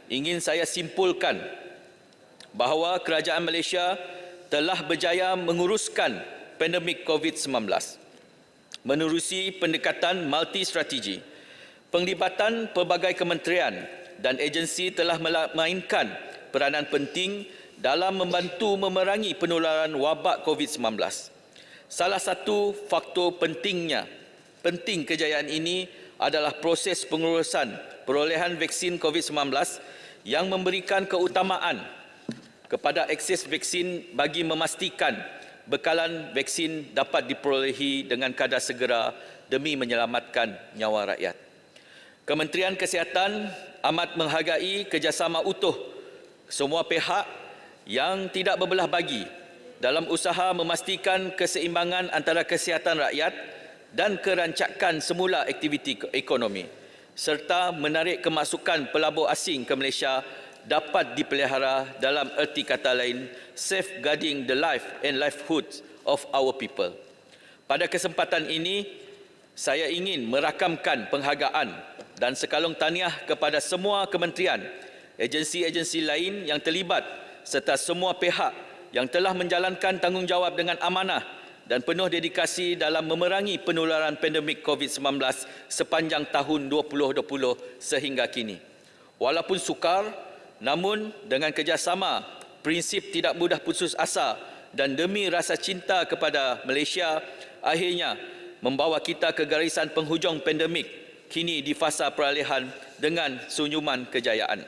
ingin saya simpulkan bahawa kerajaan Malaysia telah berjaya menguruskan pandemik COVID-19 menerusi pendekatan multi-strategi. Penglibatan pelbagai kementerian dan agensi telah memainkan peranan penting dalam membantu memerangi penularan wabak COVID-19. Salah satu faktor penting kejayaan ini adalah proses pengurusan perolehan vaksin COVID-19 yang memberikan keutamaan kepada akses vaksin bagi memastikan bekalan vaksin dapat diperolehi dengan kadar segera demi menyelamatkan nyawa rakyat. Kementerian Kesihatan amat menghargai kerjasama utuh semua pihak yang tidak berbelah bagi dalam usaha memastikan keseimbangan antara kesihatan rakyat dan kerancakan semula aktiviti ekonomi. serta menarik kemasukan pelabur asing ke Malaysia dapat dipelihara dalam erti kata lain safeguarding the life and livelihoods of our people. Pada kesempatan ini, saya ingin merakamkan penghargaan dan sekalung tahniah kepada semua kementerian, agensi-agensi lain yang terlibat serta semua pihak yang telah menjalankan tanggungjawab dengan amanah dan penuh dedikasi dalam memerangi penularan pandemik COVID-19 sepanjang tahun 2020 sehingga kini. Walaupun sukar, namun dengan kerjasama, prinsip tidak mudah putus asa dan demi rasa cinta kepada Malaysia, akhirnya membawa kita ke garisan penghujung pandemik, kini di fasa peralihan dengan senyuman kejayaan.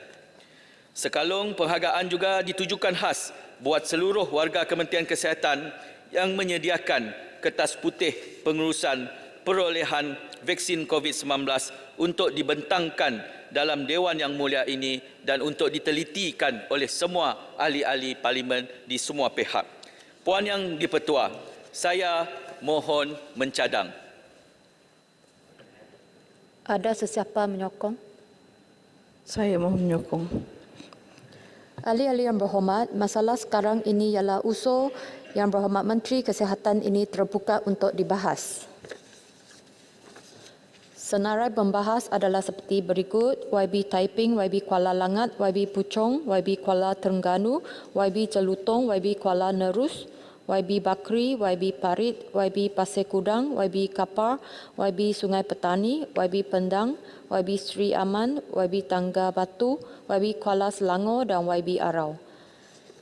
Sekalung penghargaan juga ditujukan khas buat seluruh warga Kementerian Kesihatan yang menyediakan kertas putih pengurusan perolehan vaksin COVID-19 untuk dibentangkan dalam Dewan Yang Mulia ini dan untuk ditelitikan oleh semua ahli-ahli parlimen di semua pihak. Puan Yang di-Pertua, saya mohon mencadang. Ada sesiapa menyokong? Saya mohon menyokong. Ahli-ahli yang berhormat, masalah sekarang ini ialah usul Yang Berhormat Menteri Kesihatan ini terbuka untuk dibahas. Senarai pembahas adalah seperti berikut: YB Taiping, YB Kuala Langat, YB Puchong, YB Kuala Terengganu, YB Jelutong, YB Kuala Nerus, YB Bakri, YB Parit, YB Pasir Kudang, YB Kapar, YB Sungai Petani, YB Pendang, YB Sri Aman, YB Tangga Batu, YB Kuala Selangor dan YB Arau.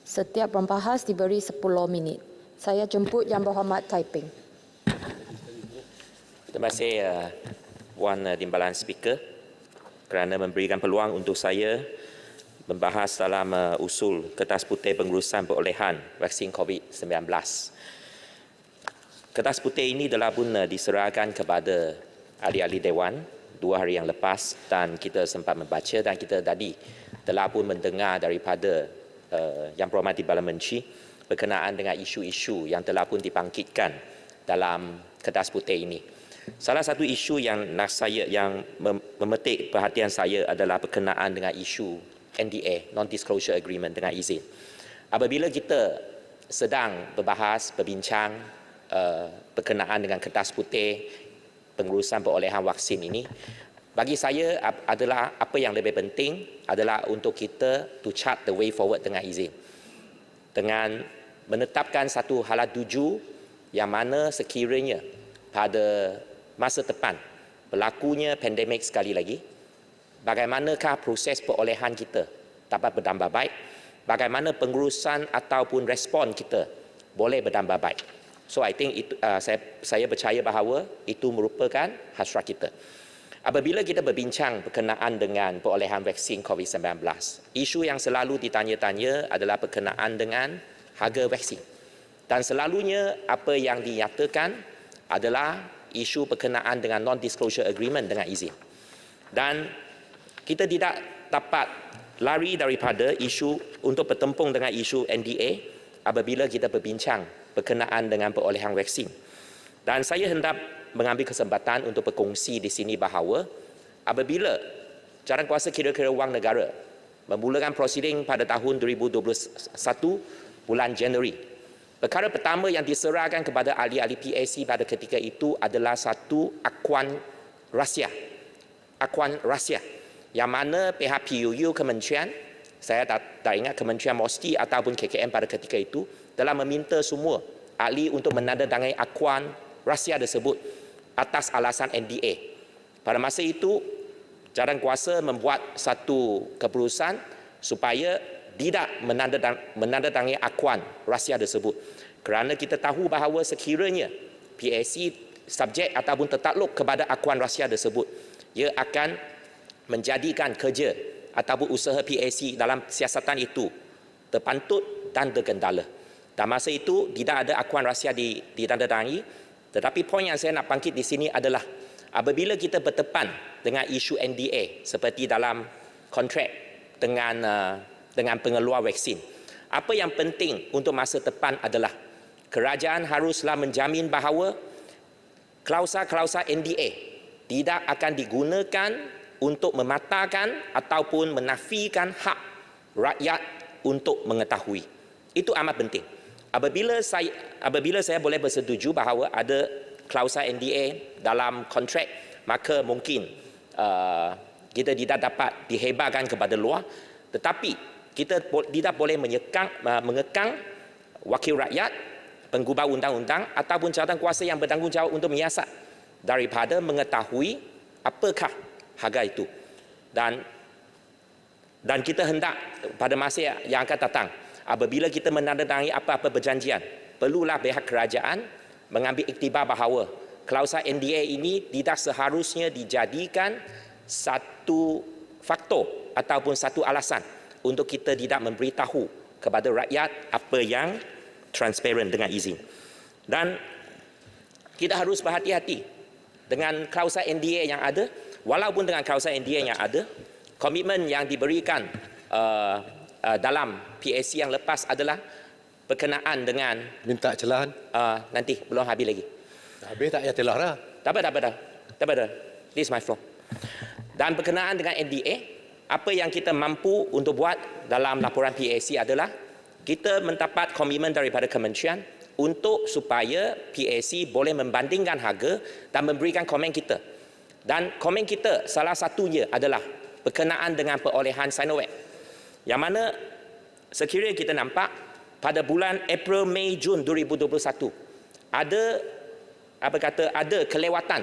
Setiap pembahas diberi 10 minit. Saya jemput Yang Berhormat Taiping. Terima kasih Puan Timbalan Speaker kerana memberikan peluang untuk saya membahas dalam usul kertas putih pengurusan perolehan vaksin COVID-19. Kertas putih ini telah pun diserahkan kepada ahli-ahli Dewan 2 hari yang lepas dan kita sempat membaca dan kita tadi telah pun mendengar daripada Yang Berhormat Timbalan Menteri berkenaan dengan isu-isu yang telah pun dibangkitkan dalam kertas putih ini. Salah satu isu yang memetik perhatian saya adalah berkenaan dengan isu NDA, Non-Disclosure Agreement, dengan izin. Apabila kita sedang berbincang berkenaan dengan kertas putih pengurusan perolehan vaksin ini, bagi saya adalah apa yang lebih penting adalah untuk kita to chart the way forward dengan izin. Dengan menetapkan satu halat tuju yang mana sekiranya pada masa depan berlakunya pandemik sekali lagi, bagaimanakah proses perolehan kita dapat bertambah baik, bagaimana pengurusan ataupun respon kita boleh bertambah baik. So I think itu, saya percaya bahawa itu merupakan hasrat kita. Apabila kita berbincang berkenaan dengan perolehan vaksin COVID-19, isu yang selalu ditanya-tanya adalah berkenaan dengan harga vaksin. Dan selalunya apa yang dinyatakan adalah isu berkenaan dengan non-disclosure agreement dengan izin. Dan kita tidak dapat lari daripada isu untuk bertempung dengan isu NDA apabila kita berbincang berkenaan dengan perolehan vaksin. Dan saya hendak mengambil kesempatan untuk berkongsi di sini bahawa apabila Jawatankuasa Kira-kira Wang Negara memulakan prosiding pada tahun 2021 bulan Januari, perkara pertama yang diserahkan kepada ahli-ahli PAC pada ketika itu adalah satu akuan rahsia. Akuan rahsia yang mana pihak PUU Kementerian, saya tak ingat Kementerian Mosti ataupun KKM pada ketika itu, telah meminta semua ahli untuk menandatangani akuan rahsia tersebut atas alasan NDA. Pada masa itu, Jawatankuasa membuat satu keputusan supaya tidak menandatangani akuan rahsia tersebut. Kerana kita tahu bahawa sekiranya PAC subjek ataupun tertakluk kepada akuan rahsia tersebut, ia akan menjadikan kerja ataupun usaha PAC dalam siasatan itu terpantut dan tergendala. Dan masa itu tidak ada akuan rahsia ditandatangani. Tetapi poin yang saya nak bangkit di sini adalah apabila kita bertepan dengan isu NDA seperti dalam kontrak dengan pengeluar vaksin, apa yang penting untuk masa depan adalah kerajaan haruslah menjamin bahawa klausa-klausa NDA tidak akan digunakan untuk mematahkan ataupun menafikan hak rakyat untuk mengetahui. Itu amat penting. Apabila saya boleh bersetuju bahawa ada klausa NDA dalam kontrak, maka mungkin kita tidak dapat dihebarkan kepada luar, tetapi kita tidak boleh mengekang wakil rakyat, penggubah undang-undang ataupun jawatan kuasa yang bertanggungjawab untuk menyiasat daripada mengetahui apakah harga itu. Dan kita hendak pada masa yang akan datang, apabila kita menandatangani apa-apa perjanjian, perlulah pihak kerajaan mengambil iktibar bahawa klausa NDA ini tidak seharusnya dijadikan satu faktor ataupun satu alasan untuk kita tidak memberitahu kepada rakyat apa yang transparan dengan izin. Dan kita harus berhati-hati dengan klausa NDA yang ada. Walaupun dengan klausa NDA yang ada, komitmen yang diberikan dalam PAC yang lepas adalah berkenaan dengan minta celahan. Nanti belum habis lagi. Habis tak ya telah dah. Tak apa. This is my floor. Dan berkenaan dengan NDA, apa yang kita mampu untuk buat dalam laporan PAC adalah kita mendapat komitmen daripada kementerian untuk supaya PAC boleh membandingkan harga dan memberikan komen kita. Dan komen kita salah satunya adalah berkenaan dengan perolehan Sinovac. Yang mana sekiranya kita nampak pada bulan April, Mei, Jun 2021 ada kelewatan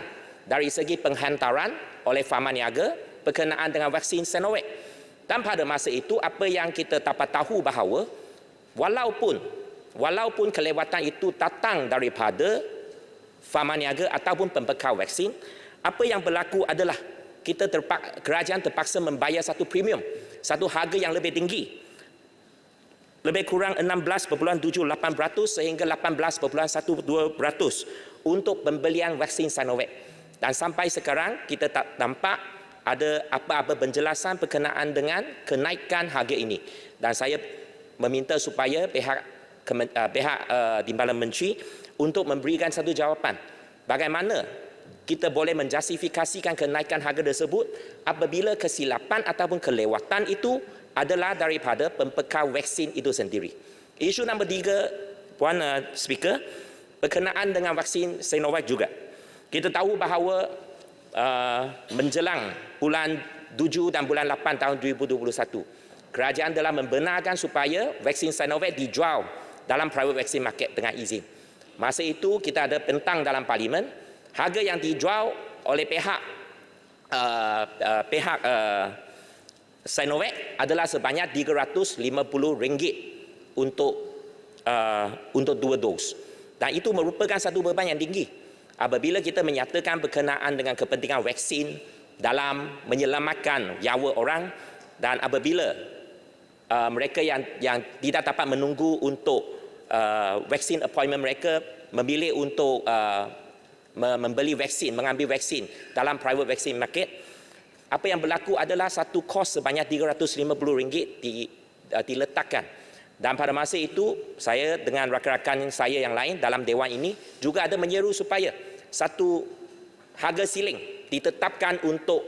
dari segi penghantaran oleh Pharma Niaga berkenaan dengan vaksin Sinovac. Dan pada masa itu apa yang kita dapat tahu bahawa walaupun kelewatan itu datang daripada Pharma Niaga ataupun pembekal vaksin, apa yang berlaku adalah kerajaan terpaksa membayar satu premium, satu harga yang lebih tinggi, lebih kurang 16.78% sehingga 18.12% untuk pembelian vaksin Sinovac. Dan sampai sekarang kita tak nampak ada apa-apa penjelasan berkenaan dengan kenaikan harga ini. Dan saya meminta supaya pihak Timbalan Menteri untuk memberikan satu jawapan. Bagaimana kita boleh menjustifikasikan kenaikan harga tersebut apabila kesilapan ataupun kelewatan itu adalah daripada pembekal vaksin itu sendiri. Isu nombor 3, Puan Speaker, berkenaan dengan vaksin Sinovac juga. Kita tahu bahawa menjelang bulan 7 dan bulan 8 tahun 2021, kerajaan telah membenarkan supaya vaksin Sinovac dijual dalam private vaccine market dengan izin. Masa itu kita ada bentang dalam parlimen, harga yang dijual oleh pihak Sinovac adalah sebanyak RM350 untuk 2 dos. Dan itu merupakan satu beban yang tinggi apabila kita menyatakan berkenaan dengan kepentingan vaksin dalam menyelamatkan nyawa orang, dan apabila mereka yang tidak dapat menunggu untuk vaksin appointment mereka memilih untuk membeli vaksin, mengambil vaksin dalam private vaccine market, apa yang berlaku adalah satu kos sebanyak RM350 diletakkan. Dan pada masa itu saya dengan rakan-rakan saya yang lain dalam dewan ini juga ada menyeru supaya satu harga ceiling ditetapkan untuk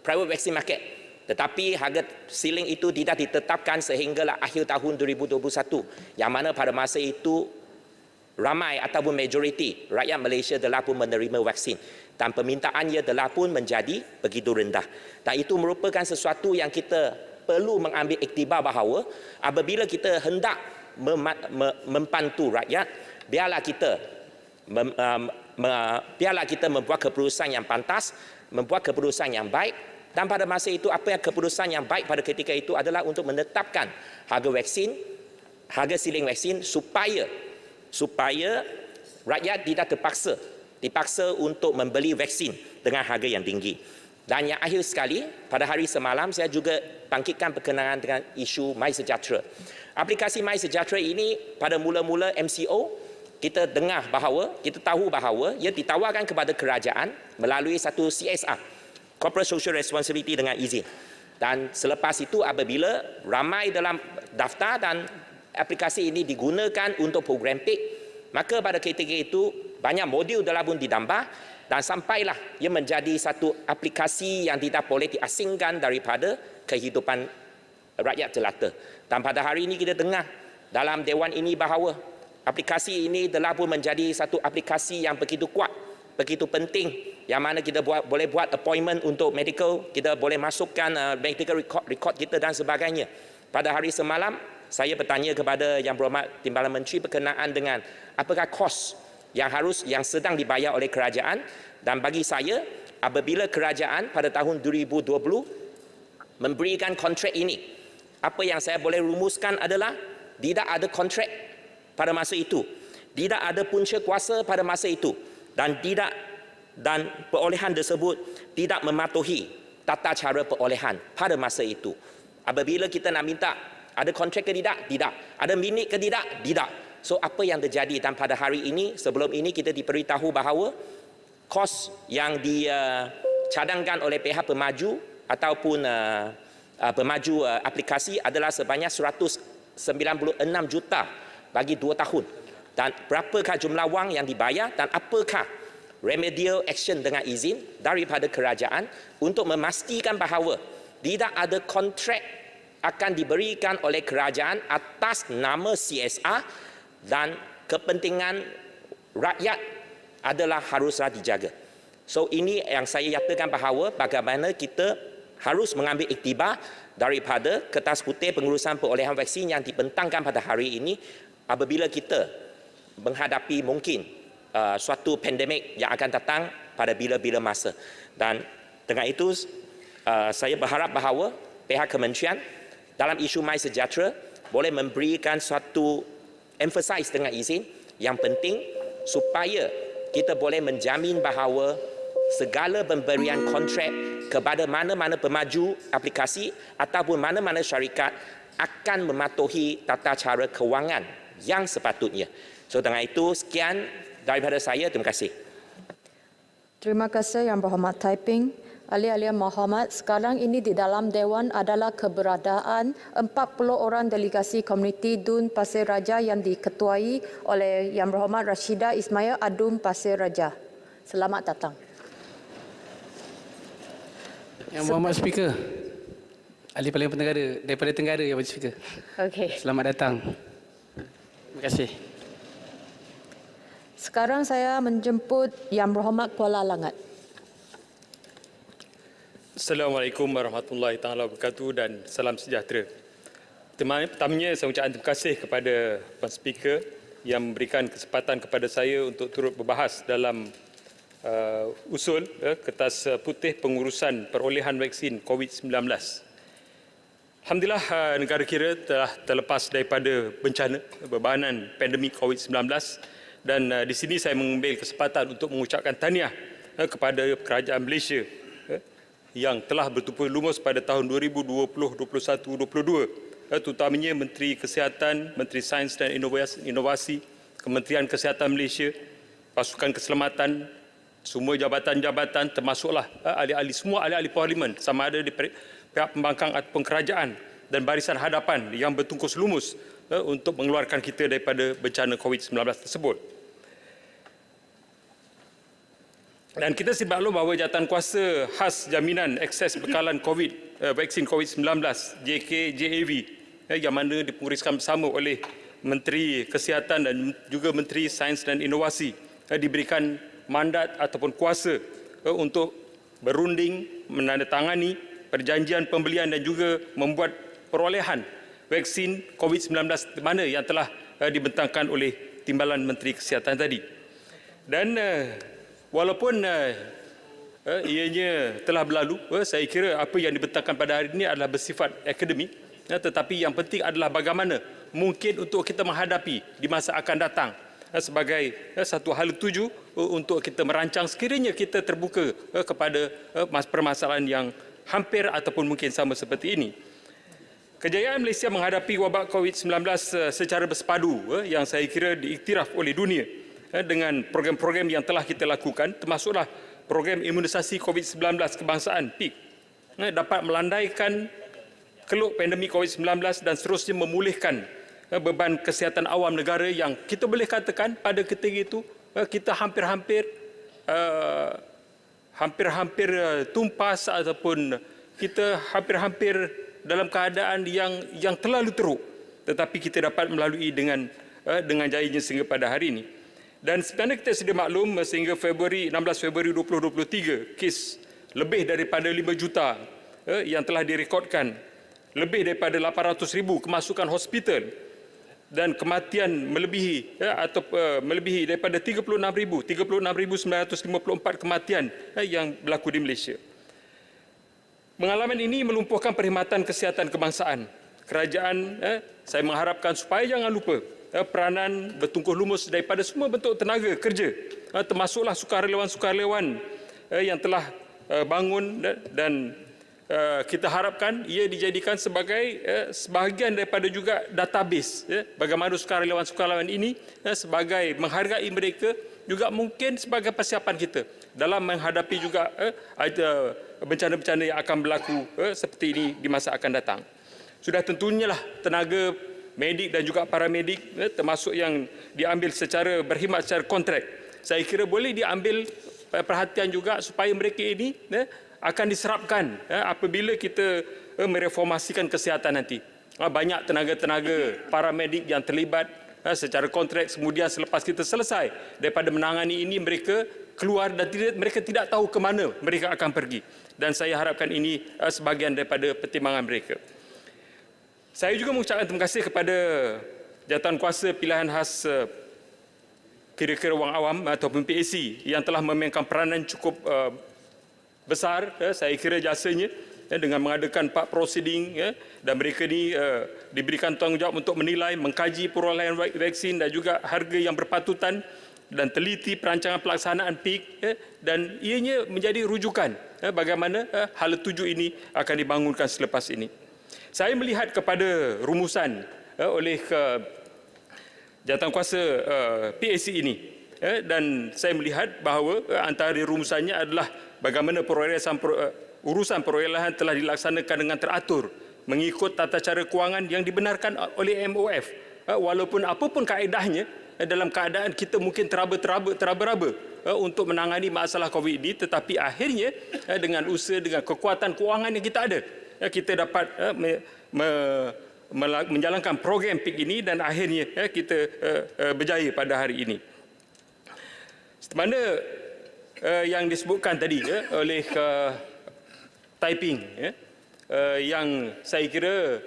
private vaccine market. Tetapi harga ceiling itu tidak ditetapkan sehinggalah akhir tahun 2021, yang mana pada masa itu ramai ataupun majoriti rakyat Malaysia telah pun menerima vaksin dan permintaannya telah pun menjadi begitu rendah. Dan itu merupakan sesuatu yang kita perlu mengambil iktibar bahawa apabila kita hendak membantu rakyat, biarlah kita membuat keputusan yang pantas, membuat keputusan yang baik. Dan pada masa itu apa yang keputusan yang baik pada ketika itu adalah untuk menetapkan harga vaksin, harga ceiling vaksin supaya rakyat tidak dipaksa untuk membeli vaksin dengan harga yang tinggi. Dan yang akhir sekali, pada hari semalam saya juga bangkitkan berkenaan dengan isu MySejahtera. Aplikasi MySejahtera ini pada mula-mula MCO kita tahu bahawa ia ditawarkan kepada kerajaan melalui satu CSR, Corporate Social Responsibility dengan izin. Dan selepas itu apabila ramai dalam daftar dan aplikasi ini digunakan untuk program PIK, maka pada ketika itu banyak modul telah pun ditambah dan sampailah ia menjadi satu aplikasi yang tidak boleh diasingkan daripada kehidupan rakyat jelata. Dan pada hari ini kita dengar dalam Dewan ini bahawa aplikasi ini telah pun menjadi satu aplikasi yang begitu kuat, begitu penting, yang mana kita boleh buat appointment untuk medical, kita boleh masukkan medical record kita dan sebagainya. Pada hari semalam, saya bertanya kepada Yang Berhormat Timbalan Menteri berkenaan dengan apakah kos yang sedang dibayar oleh kerajaan, dan bagi saya apabila kerajaan pada tahun 2020 memberikan kontrak ini, apa yang saya boleh rumuskan adalah tidak ada kontrak pada masa itu, tidak ada punca kuasa pada masa itu, dan perolehan tersebut tidak mematuhi tata cara perolehan pada masa itu. Apabila kita nak minta ada kontrak ke tidak? Tidak. Ada minit ke tidak? Tidak. So apa yang terjadi? Dan pada hari ini, sebelum ini kita diberitahu bahawa kos yang dicadangkan oleh pihak pemaju ataupun pemaju aplikasi adalah sebanyak 196 juta bagi 2 tahun. Dan berapakah jumlah wang yang dibayar dan apakah remedial action dengan izin daripada kerajaan untuk memastikan bahawa tidak ada kontrak akan diberikan oleh kerajaan atas nama CSR dan kepentingan rakyat adalah haruslah dijaga. So ini yang saya nyatakan bahawa bagaimana kita harus mengambil iktibar daripada kertas putih pengurusan perolehan vaksin yang dibentangkan pada hari ini apabila kita menghadapi mungkin suatu pandemik yang akan datang pada bila-bila masa. Dan dengan itu saya berharap bahawa pihak kementerian dalam isu MySejahtera boleh memberikan suatu emphasize dengan izin yang penting supaya kita boleh menjamin bahawa segala pemberian kontrak kepada mana-mana pemaju aplikasi ataupun mana-mana syarikat akan mematuhi tata cara kewangan yang sepatutnya. So dengan itu sekian daripada saya, terima kasih. Terima kasih Yang Berhormat Taiping. Ahli-ahli yang berhormat, sekarang ini di dalam Dewan adalah keberadaan 40 orang delegasi komuniti DUN Pasir Raja yang diketuai oleh Yang Berhormat Rashidah Ismail Adun Pasir Raja. Selamat datang. Yang Berhormat Speaker, Ahli Parlimen Tenggara daripada Tenggara Yang Berhormat Speaker. Okey. Selamat datang. Terima kasih. Sekarang saya menjemput Yang Berhormat Kuala Langat. Assalamualaikum warahmatullahi taala wabarakatuh dan salam sejahtera. Pertamanya saya ucapkan terima kasih kepada Puan Speaker yang memberikan kesempatan kepada saya untuk turut berbahas dalam usul kertas putih pengurusan perolehan vaksin COVID-19. Alhamdulillah negara kita telah terlepas daripada bencana bebanan pandemik COVID-19 dan di sini saya mengambil kesempatan untuk mengucapkan tahniah kepada kerajaan Malaysia yang telah bertumpul lumus pada tahun 2020, 21, 22, terutamanya Menteri Kesihatan, Menteri Sains dan Inovasi, Kementerian Kesihatan Malaysia, Pasukan Keselamatan, semua jabatan-jabatan termasuklah semua ahli-ahli parlimen sama ada di pihak pembangkang ataupun kerajaan dan barisan hadapan yang bertungkus lumus untuk mengeluarkan kita daripada bencana COVID-19 tersebut. Dan kita sedia maklum bahawa Jawatankuasa Khas Jaminan Akses Bekalan vaksin COVID-19 JKJAV yang mana dipengurusan bersama oleh Menteri Kesihatan dan juga Menteri Sains dan Inovasi diberikan mandat ataupun kuasa untuk berunding, menandatangani perjanjian pembelian dan juga membuat perolehan vaksin COVID-19 mana yang telah dibentangkan oleh Timbalan Menteri Kesihatan tadi. Dan walaupun ianya telah berlalu, saya kira apa yang dibentangkan pada hari ini adalah bersifat akademik, tetapi yang penting adalah bagaimana mungkin untuk kita menghadapi di masa akan datang sebagai satu hal tuju untuk kita merancang sekiranya kita terbuka kepada permasalahan yang hampir ataupun mungkin sama seperti ini. Kejayaan Malaysia menghadapi wabak COVID-19 secara bersepadu yang saya kira diiktiraf oleh dunia dengan program-program yang telah kita lakukan, termasuklah program imunisasi COVID-19 kebangsaan PIK dapat melandaikan keluk pandemik COVID-19 dan seterusnya memulihkan beban kesihatan awam negara yang kita boleh katakan pada ketika itu kita hampir-hampir tumpas ataupun kita hampir-hampir dalam keadaan yang terlalu teruk, tetapi kita dapat melalui dengan jayanya sehingga pada hari ini. Dan sebenarnya kita sedia maklum sehingga 16 Februari 2023 kes lebih daripada 5 juta yang telah direkodkan, lebih daripada 800,000 kemasukan hospital dan kematian melebihi melebihi daripada 36,954 kematian yang berlaku di Malaysia. Pengalaman ini melumpuhkan perkhidmatan kesihatan kebangsaan. Kerajaan, saya mengharapkan supaya jangan lupa peranan bertungkuh lumus daripada semua bentuk tenaga kerja, termasuklah sukarelawan-sukarelawan yang telah bangun, dan kita harapkan ia dijadikan sebagai sebahagian daripada juga database, bagaimana sukarelawan-sukarelawan ini sebagai menghargai mereka, juga mungkin sebagai persiapan kita dalam menghadapi juga bencana-bencana yang akan berlaku seperti ini di masa akan datang. Sudah tentunya lah tenaga medik dan juga paramedik termasuk yang diambil secara berkhidmat secara kontrak. Saya kira boleh diambil perhatian juga supaya mereka ini akan diserapkan apabila kita mereformasikan kesihatan nanti. Banyak tenaga-tenaga paramedik yang terlibat secara kontrak, kemudian selepas kita selesai daripada menangani ini, mereka keluar dan mereka tidak tahu ke mana mereka akan pergi. Dan saya harapkan ini sebahagian daripada pertimbangan mereka. Saya juga mengucapkan terima kasih kepada Jawatankuasa Pilihan Khas Kira-Kira Wang Awam ataupun PAC yang telah memainkan peranan cukup besar, saya kira jasanya, dengan mengadakan 4 proceeding, dan mereka ini diberikan tanggungjawab untuk menilai, mengkaji perolehan vaksin dan juga harga yang berpatutan dan teliti perancangan pelaksanaan PIK, dan ianya menjadi rujukan bagaimana hala tuju ini akan dibangunkan selepas ini. Saya melihat kepada rumusan oleh Jawatankuasa PAC ini, dan saya melihat bahawa antara rumusannya adalah bagaimana urusan perolehan telah dilaksanakan dengan teratur mengikut tata cara kewangan yang dibenarkan oleh MOF. Walaupun apapun kaedahnya, dalam keadaan kita mungkin teraba-raba untuk menangani masalah COVID ini, tetapi akhirnya dengan usaha, dengan kekuatan kewangan yang kita ada, kita dapat menjalankan program PIK ini dan akhirnya kita berjaya pada hari ini. Sebenarnya yang disebutkan tadi oleh Taiping, yang saya kira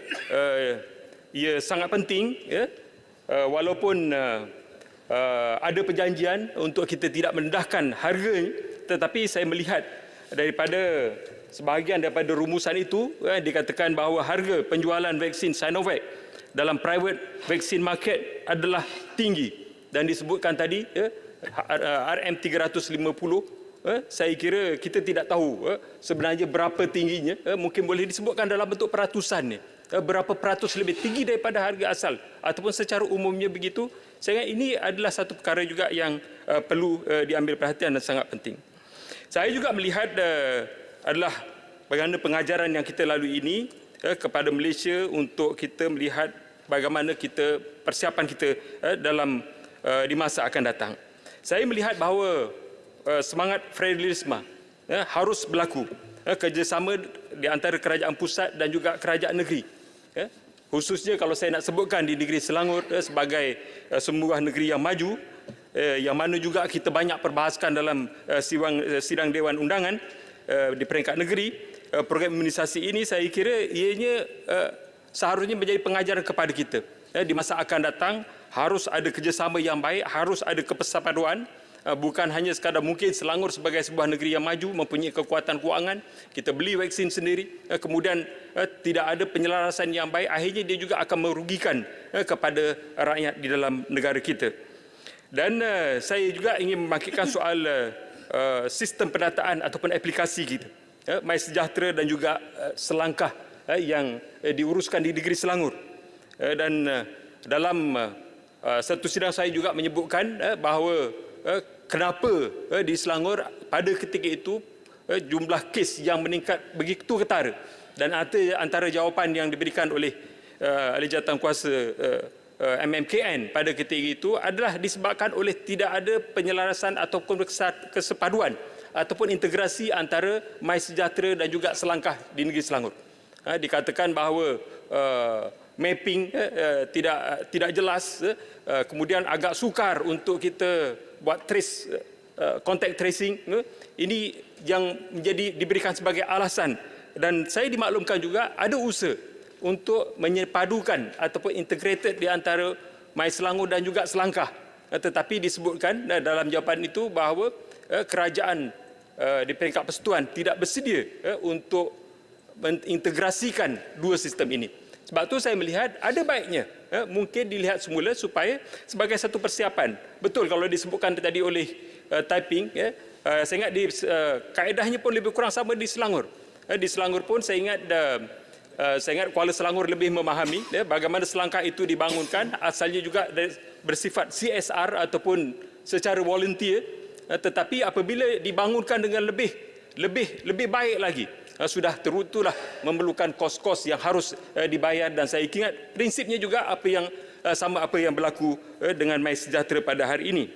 ia sangat penting, walaupun ada perjanjian untuk kita tidak merendahkan harganya, tetapi saya melihat daripada sebahagian daripada rumusan itu dikatakan bahawa harga penjualan vaksin Sinovac dalam private vaksin market adalah tinggi, dan disebutkan tadi RM350. Saya kira kita tidak tahu sebenarnya berapa tingginya, mungkin boleh disebutkan dalam bentuk peratusan, berapa peratus lebih tinggi daripada harga asal ataupun secara umumnya begitu. Saya ingat ini adalah satu perkara juga yang perlu diambil perhatian dan sangat penting. Saya juga melihat adalah bagaimana pengajaran yang kita lalui ini kepada Malaysia untuk kita melihat bagaimana persiapan kita dalam di masa akan datang. Saya melihat bahawa semangat federalisme harus berlaku, kerjasama di antara kerajaan pusat dan juga kerajaan negeri. Khususnya kalau saya nak sebutkan di negeri Selangor sebagai sebuah negeri yang maju, yang mana juga kita banyak perbahaskan dalam sidang Dewan Undangan di peringkat negeri. Program imunisasi ini saya kira ianya seharusnya menjadi pengajaran kepada kita. Di masa akan datang harus ada kerjasama yang baik, harus ada kepersepaduan. Bukan hanya sekadar mungkin Selangor sebagai sebuah negeri yang maju mempunyai kekuatan kewangan, kita beli vaksin sendiri, kemudian tidak ada penyelarasan yang baik, akhirnya dia juga akan merugikan kepada rakyat di dalam negara kita. Dan saya juga ingin membangkitkan soal sistem pendataan ataupun aplikasi kita, MySejahtera dan juga Selangkah yang diuruskan di negeri Selangor. Dan dalam satu sidang saya juga menyebutkan bahawa kenapa di Selangor pada ketika itu jumlah kes yang meningkat begitu ketara, dan antara jawapan yang diberikan oleh Jawatankuasa MMKN pada ketika itu adalah disebabkan oleh tidak ada penyelarasan ataupun kesepaduan ataupun integrasi antara MySejahtera dan juga Selangkah di negeri Selangor. Dikatakan bahawa mapping tidak jelas, kemudian agak sukar untuk kita buat contact tracing. Ini yang diberikan sebagai alasan, dan saya dimaklumkan juga ada usaha untuk menyepadukan ataupun integrated di antara MySelangor dan juga Selangkah. Tetapi disebutkan dalam jawapan itu bahawa kerajaan di peringkat persekutuan tidak bersedia untuk mengintegrasikan dua sistem ini. Sebab itu saya melihat ada baiknya mungkin dilihat semula supaya sebagai satu persiapan. Betul kalau disebutkan tadi oleh typing, saya ingat kaedahnya pun lebih kurang sama di Selangor. Di Selangor pun saya ingat Kuala Selangor lebih memahami bagaimana Selangkah itu dibangunkan, asalnya juga bersifat CSR ataupun secara volunteer, tetapi apabila dibangunkan dengan lebih baik lagi, sudah terutulah memerlukan kos-kos yang harus dibayar, dan saya ingat prinsipnya juga apa yang berlaku dengan MySejahtera pada hari ini.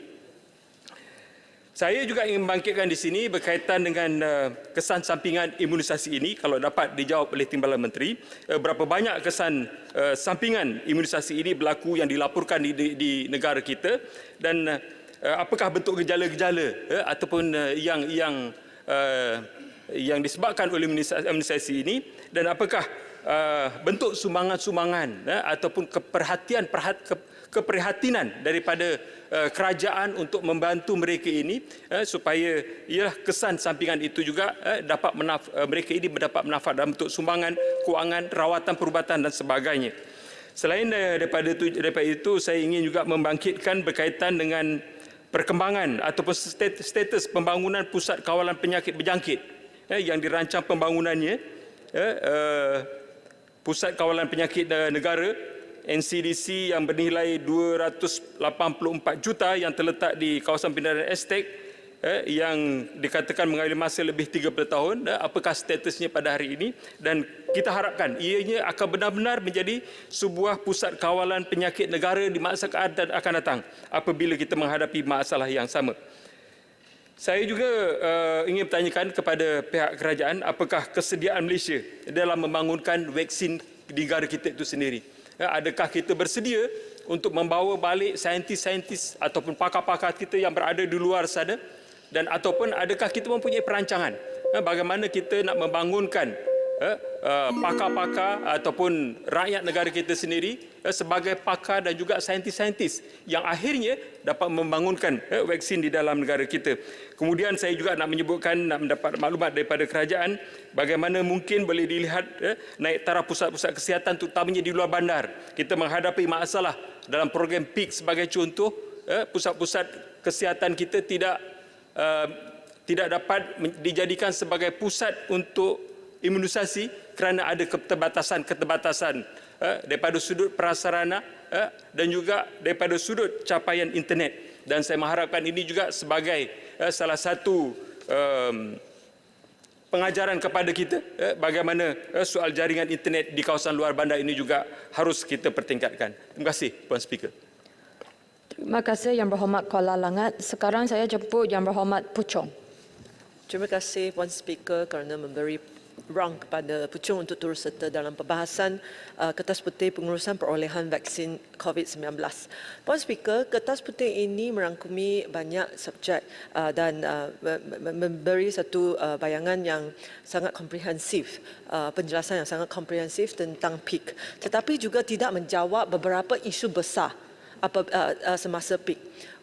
Saya juga ingin membangkitkan di sini berkaitan dengan kesan sampingan imunisasi ini, kalau dapat dijawab oleh Timbalan Menteri, berapa banyak kesan sampingan imunisasi ini berlaku yang dilaporkan di negara kita, dan apakah bentuk gejala-gejala ataupun yang disebabkan oleh imunisasi ini, dan apakah bentuk sumbangan-sumbangan ataupun keprihatinan daripada kerajaan untuk membantu mereka ini supaya kesan sampingan itu juga mereka ini mendapat manfaat dalam bentuk sumbangan, kewangan, rawatan, perubatan dan sebagainya. Selain daripada itu, saya ingin juga membangkitkan berkaitan dengan perkembangan ataupun status pembangunan pusat kawalan penyakit berjangkit yang dirancang pembangunannya, Pusat Kawalan Penyakit Negara NCDC yang bernilai 284 juta yang terletak di kawasan Pindaran Estate, yang dikatakan mengambil masa lebih 30 tahun. Apakah statusnya pada hari ini, dan kita harapkan ianya akan benar-benar menjadi sebuah pusat kawalan penyakit negara di masa akan datang apabila kita menghadapi masalah yang sama. Saya juga ingin bertanyakan kepada pihak kerajaan, apakah kesediaan Malaysia dalam membangunkan vaksin di negara kita itu sendiri. Adakah kita bersedia untuk membawa balik saintis-saintis ataupun pakar-pakar kita yang berada di luar sana, dan ataupun adakah kita mempunyai perancangan bagaimana kita nak membangunkan pakar-pakar ataupun rakyat negara kita sendiri sebagai pakar dan juga saintis-saintis yang akhirnya dapat membangunkan vaksin di dalam negara kita. Kemudian saya juga nak mendapat maklumat daripada kerajaan bagaimana mungkin boleh dilihat naik taraf pusat-pusat kesihatan terutamanya di luar bandar. Kita menghadapi masalah dalam program PIK sebagai contoh, pusat-pusat kesihatan kita tidak dapat dijadikan sebagai pusat untuk imunisasi kerana ada keterbatasan daripada sudut prasarana dan juga daripada sudut capaian internet. Dan saya mengharapkan ini juga sebagai salah satu pengajaran kepada kita bagaimana soal jaringan internet di kawasan luar bandar ini juga harus kita pertingkatkan. Terima kasih, Puan Speaker. Terima kasih Yang Berhormat Kuala Langat. Sekarang saya jemput Yang Berhormat Puchong. Terima kasih Puan Speaker kerana memberi ruang kepada Puchong untuk turut serta dalam pembahasan Kertas Putih pengurusan perolehan vaksin COVID-19. Puan Speaker, Kertas Putih ini merangkumi banyak subjek dan memberi satu bayangan yang sangat komprehensif, penjelasan yang sangat komprehensif tentang PIK, tetapi juga tidak menjawab beberapa isu besar semasa PIK.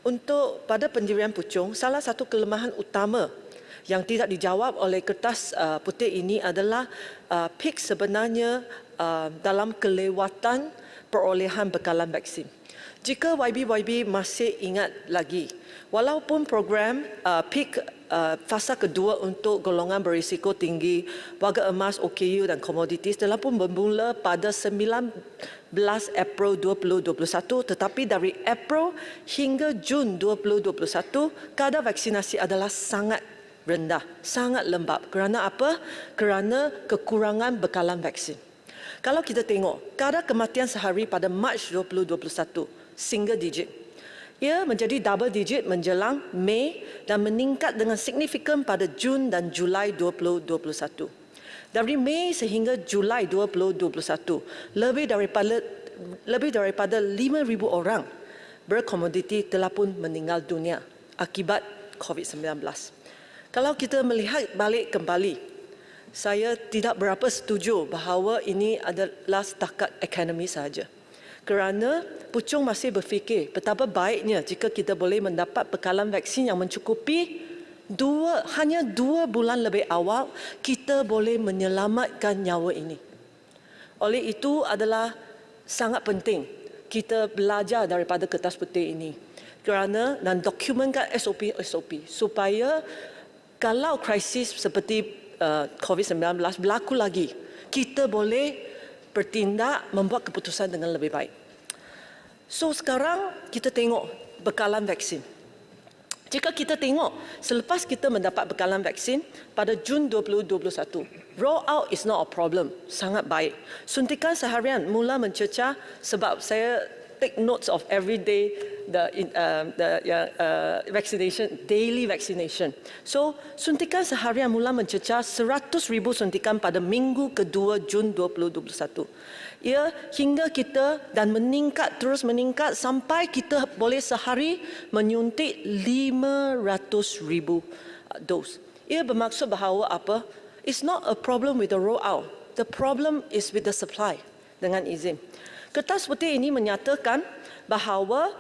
Untuk pada pendirian Puchong, salah satu kelemahan utama yang tidak dijawab oleh Kertas Putih ini adalah PIK sebenarnya dalam kelewatan perolehan bekalan vaksin. Jika YB masih ingat lagi, walaupun program PIK fasa kedua untuk golongan berisiko tinggi, warga emas, OKU dan komoditis telah pun bermula pada 19 April 2021, tetapi dari April hingga Jun 2021, kadar vaksinasi adalah sangat rendah, sangat lembab. Kerana apa? Kerana kekurangan bekalan vaksin. Kalau kita tengok, kadar kematian sehari pada Mac 2021, single digit. Ia menjadi double digit menjelang Mei dan meningkat dengan signifikan pada Jun dan Julai 2021. Dari Mei sehingga Julai 2021, lebih daripada 5,000 orang berkomoditi telah pun meninggal dunia akibat COVID-19. Kalau kita melihat balik kembali, saya tidak berapa setuju bahawa ini adalah setakat ekonomi sahaja. Kerana Puchong masih berfikir betapa baiknya jika kita boleh mendapat bekalan vaksin yang mencukupi hanya 2 bulan lebih awal, kita boleh menyelamatkan nyawa ini. Oleh itu adalah sangat penting kita belajar daripada kertas putih ini kerana dan dokumenkan SOP supaya kalau krisis seperti COVID-19 berlaku lagi, kita boleh bertindak membuat keputusan dengan lebih baik. So sekarang kita tengok bekalan vaksin. Jika kita tengok selepas kita mendapat bekalan vaksin pada Jun 2021, roll out is not a problem, sangat baik. Suntikan seharian mula mencecah sebab saya take notes of every day vaccination, daily vaccination. So, suntikan seharian mula mencecah 100,000 suntikan pada minggu kedua Jun 2021. Ia hingga kita dan terus meningkat sampai kita boleh sehari menyuntik 500,000 dos. Ia bermaksud bahawa apa? It's not a problem with the roll out. The problem is with the supply. Dengan izin. Kertas putih ini menyatakan bahawa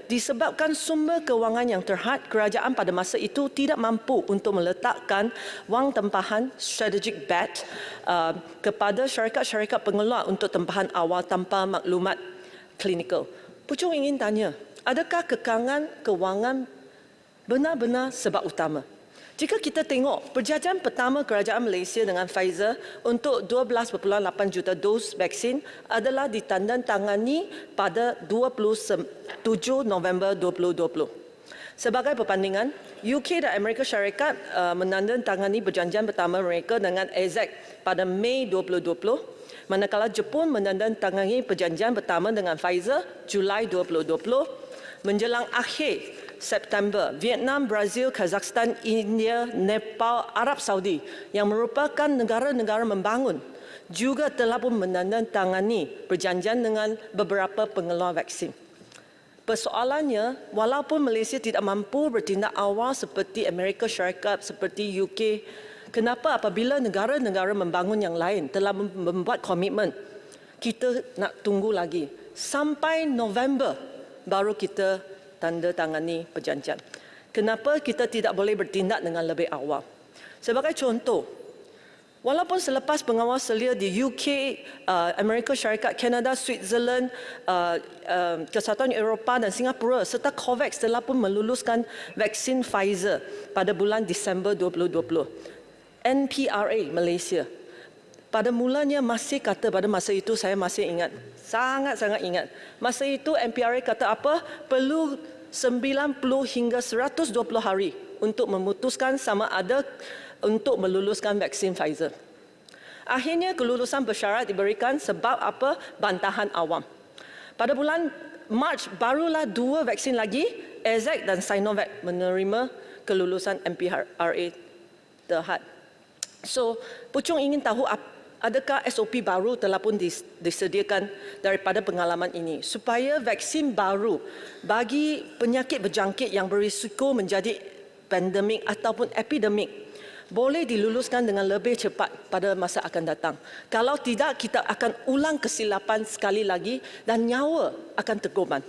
disebabkan sumber kewangan yang terhad, kerajaan pada masa itu tidak mampu untuk meletakkan wang tempahan strategic bet kepada syarikat-syarikat pengeluar untuk tempahan awal tanpa maklumat klinikal. Puchong ingin tanya, adakah kekangan kewangan benar-benar sebab utama? Jika kita tengok perjanjian pertama kerajaan Malaysia dengan Pfizer untuk 12.8 juta dos vaksin adalah ditandatangani pada 27 November 2020. Sebagai perbandingan, UK dan Amerika Syarikat menandatangani perjanjian pertama mereka dengan AZ pada Mei 2020, manakala Jepun menandatangani perjanjian pertama dengan Pfizer Julai 2020. Menjelang akhir September, Vietnam, Brazil, Kazakhstan, India, Nepal, Arab Saudi yang merupakan negara-negara membangun juga telah pun menandatangani perjanjian dengan beberapa pengeluar vaksin. Persoalannya, walaupun Malaysia tidak mampu bertindak awal seperti Amerika Syarikat, seperti UK, kenapa apabila negara-negara membangun yang lain telah membuat komitmen, kita nak tunggu lagi sampai November baru kita tanda tangani perjanjian. Kenapa kita tidak boleh bertindak dengan lebih awal? Sebagai contoh, walaupun selepas pengawal selia di UK, Amerika Syarikat, Kanada, Switzerland, Kesatuan Eropah dan Singapura serta COVAX telah pun meluluskan vaksin Pfizer pada bulan Disember 2020. NPRA Malaysia pada mulanya masih kata, pada masa itu saya masih ingat, sangat-sangat ingat. Masa itu NPRA kata apa? Perlu 90 hingga 120 hari untuk memutuskan sama ada untuk meluluskan vaksin Pfizer. Akhirnya kelulusan bersyarat diberikan sebab apa? Bantahan awam. Pada bulan Mac barulah 2 vaksin lagi, AZ dan Sinovac menerima kelulusan NPRA terhad. So, Puchong ingin tahu adakah SOP baru telah pun disediakan daripada pengalaman ini supaya vaksin baru bagi penyakit berjangkit yang berisiko menjadi pandemik ataupun epidemik boleh diluluskan dengan lebih cepat pada masa akan datang. Kalau tidak, kita akan ulang kesilapan sekali lagi dan nyawa akan terkorban.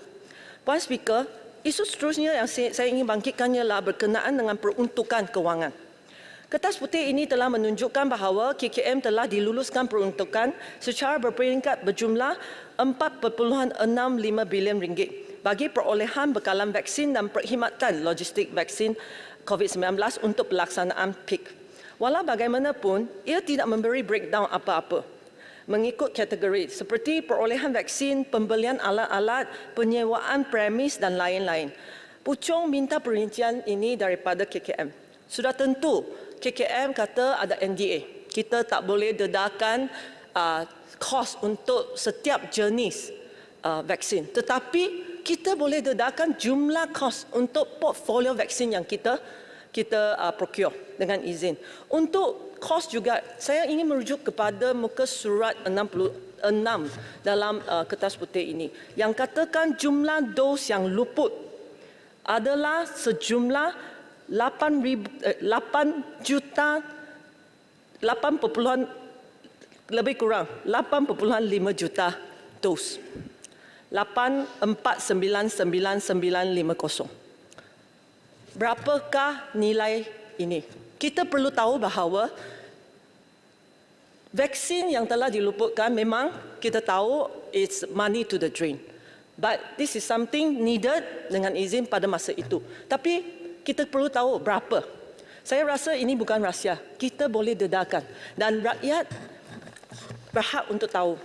Puan Speaker, isu seterusnya yang saya ingin bangkitkannya ialah berkenaan dengan peruntukan kewangan. Kertas putih ini telah menunjukkan bahawa KKM telah diluluskan peruntukan secara berperingkat berjumlah 4.65 bilion ringgit bagi perolehan bekalan vaksin dan perkhidmatan logistik vaksin COVID-19 untuk pelaksanaan PIK. Walau bagaimanapun, ia tidak memberi breakdown apa-apa mengikut kategori seperti perolehan vaksin, pembelian alat-alat, penyewaan premis dan lain-lain. Puchong minta perincian ini daripada KKM. Sudah tentu KKM kata ada NDA. Kita tak boleh dedakan kos untuk setiap jenis vaksin. Tetapi kita boleh dedakan jumlah kos untuk portfolio vaksin yang kita procure dengan izin. Untuk kos juga, saya ingin merujuk kepada muka surat 66 dalam kertas putih ini yang katakan jumlah dos yang luput adalah sejumlah 8 juta 8,5 juta dos. 8499950. Berapakah nilai ini? Kita perlu tahu bahawa vaksin yang telah diluputkan memang kita tahu it's money to the drain. But this is something needed dengan izin pada masa itu. Tapi kita perlu tahu berapa. Saya rasa ini bukan rahsia. Kita boleh dedakan. Dan rakyat berhak untuk tahu.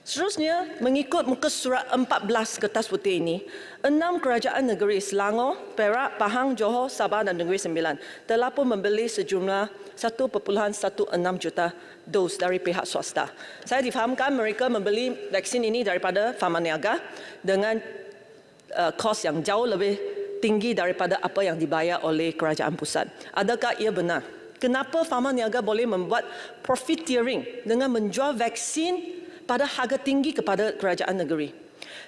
Seterusnya, mengikut muka surat 14 kertas putih ini, 6 kerajaan negeri Selangor, Perak, Pahang, Johor, Sabah dan Negeri Sembilan telah pun membeli sejumlah 1.16 juta dos dari pihak swasta. Saya difahamkan mereka membeli vaksin ini daripada Pharma Niaga dengan kos yang jauh lebih tinggi daripada apa yang dibayar oleh kerajaan pusat. Adakah ia benar? Kenapa Pharma Niaga boleh membuat profiteering dengan menjual vaksin pada harga tinggi kepada kerajaan negeri?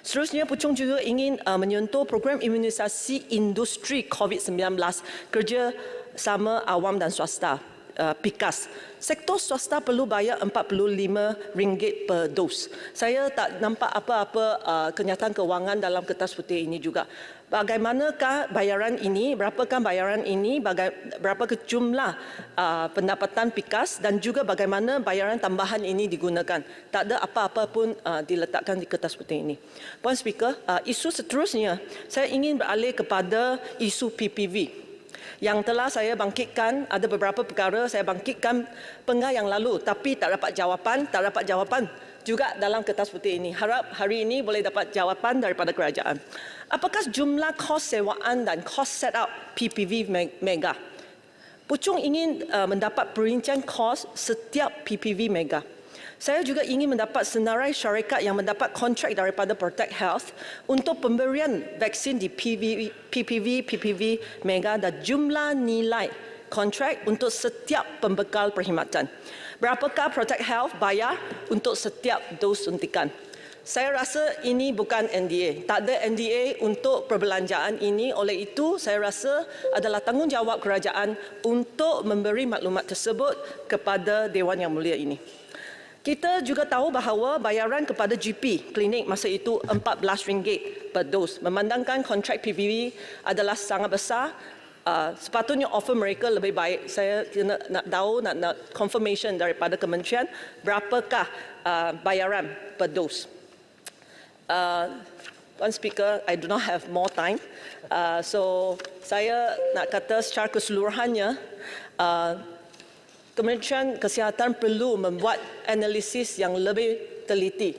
Seterusnya, Puchong juga ingin menyentuh program imunisasi industri COVID-19 kerja sama awam dan swasta, PIKAS. Sektor swasta perlu bayar RM45 per dos. Saya tak nampak apa-apa kenyataan kewangan dalam kertas putih ini juga. Bagaimanakah bayaran ini, berapakah bayaran ini, berapa jumlah pendapatan PIKAS dan juga bagaimana bayaran tambahan ini digunakan. Tak ada apa-apa pun diletakkan di kertas putih ini. Puan Speaker, isu seterusnya saya ingin beralih kepada isu PPV. Yang telah saya bangkitkan, ada beberapa perkara saya bangkitkan penggal yang lalu tapi tak dapat jawapan juga dalam kertas putih ini. Harap hari ini boleh dapat jawapan daripada kerajaan. Apakah jumlah kos sewaan dan kos set up PPV mega? Puchong ingin mendapat perincian kos setiap PPV mega. Saya juga ingin mendapat senarai syarikat yang mendapat kontrak daripada Protect Health untuk pemberian vaksin di PPV mega dan jumlah nilai kontrak untuk setiap pembekal perkhidmatan. Berapakah Protect Health bayar untuk setiap dos suntikan? Saya rasa ini bukan NDA. Tak ada NDA untuk perbelanjaan ini. Oleh itu, saya rasa adalah tanggungjawab kerajaan untuk memberi maklumat tersebut kepada Dewan Yang Mulia ini. Kita juga tahu bahawa bayaran kepada GP klinik masa itu RM14 per dos. Memandangkan kontrak PPV adalah sangat besar, sepatutnya offer mereka lebih baik. Saya nak tahu, nak confirmation daripada kementerian berapakah bayaran per dos. Puan Speaker, I do not have more time. So saya nak kata secara keseluruhannya, Kementerian Kesihatan perlu membuat analisis yang lebih teliti.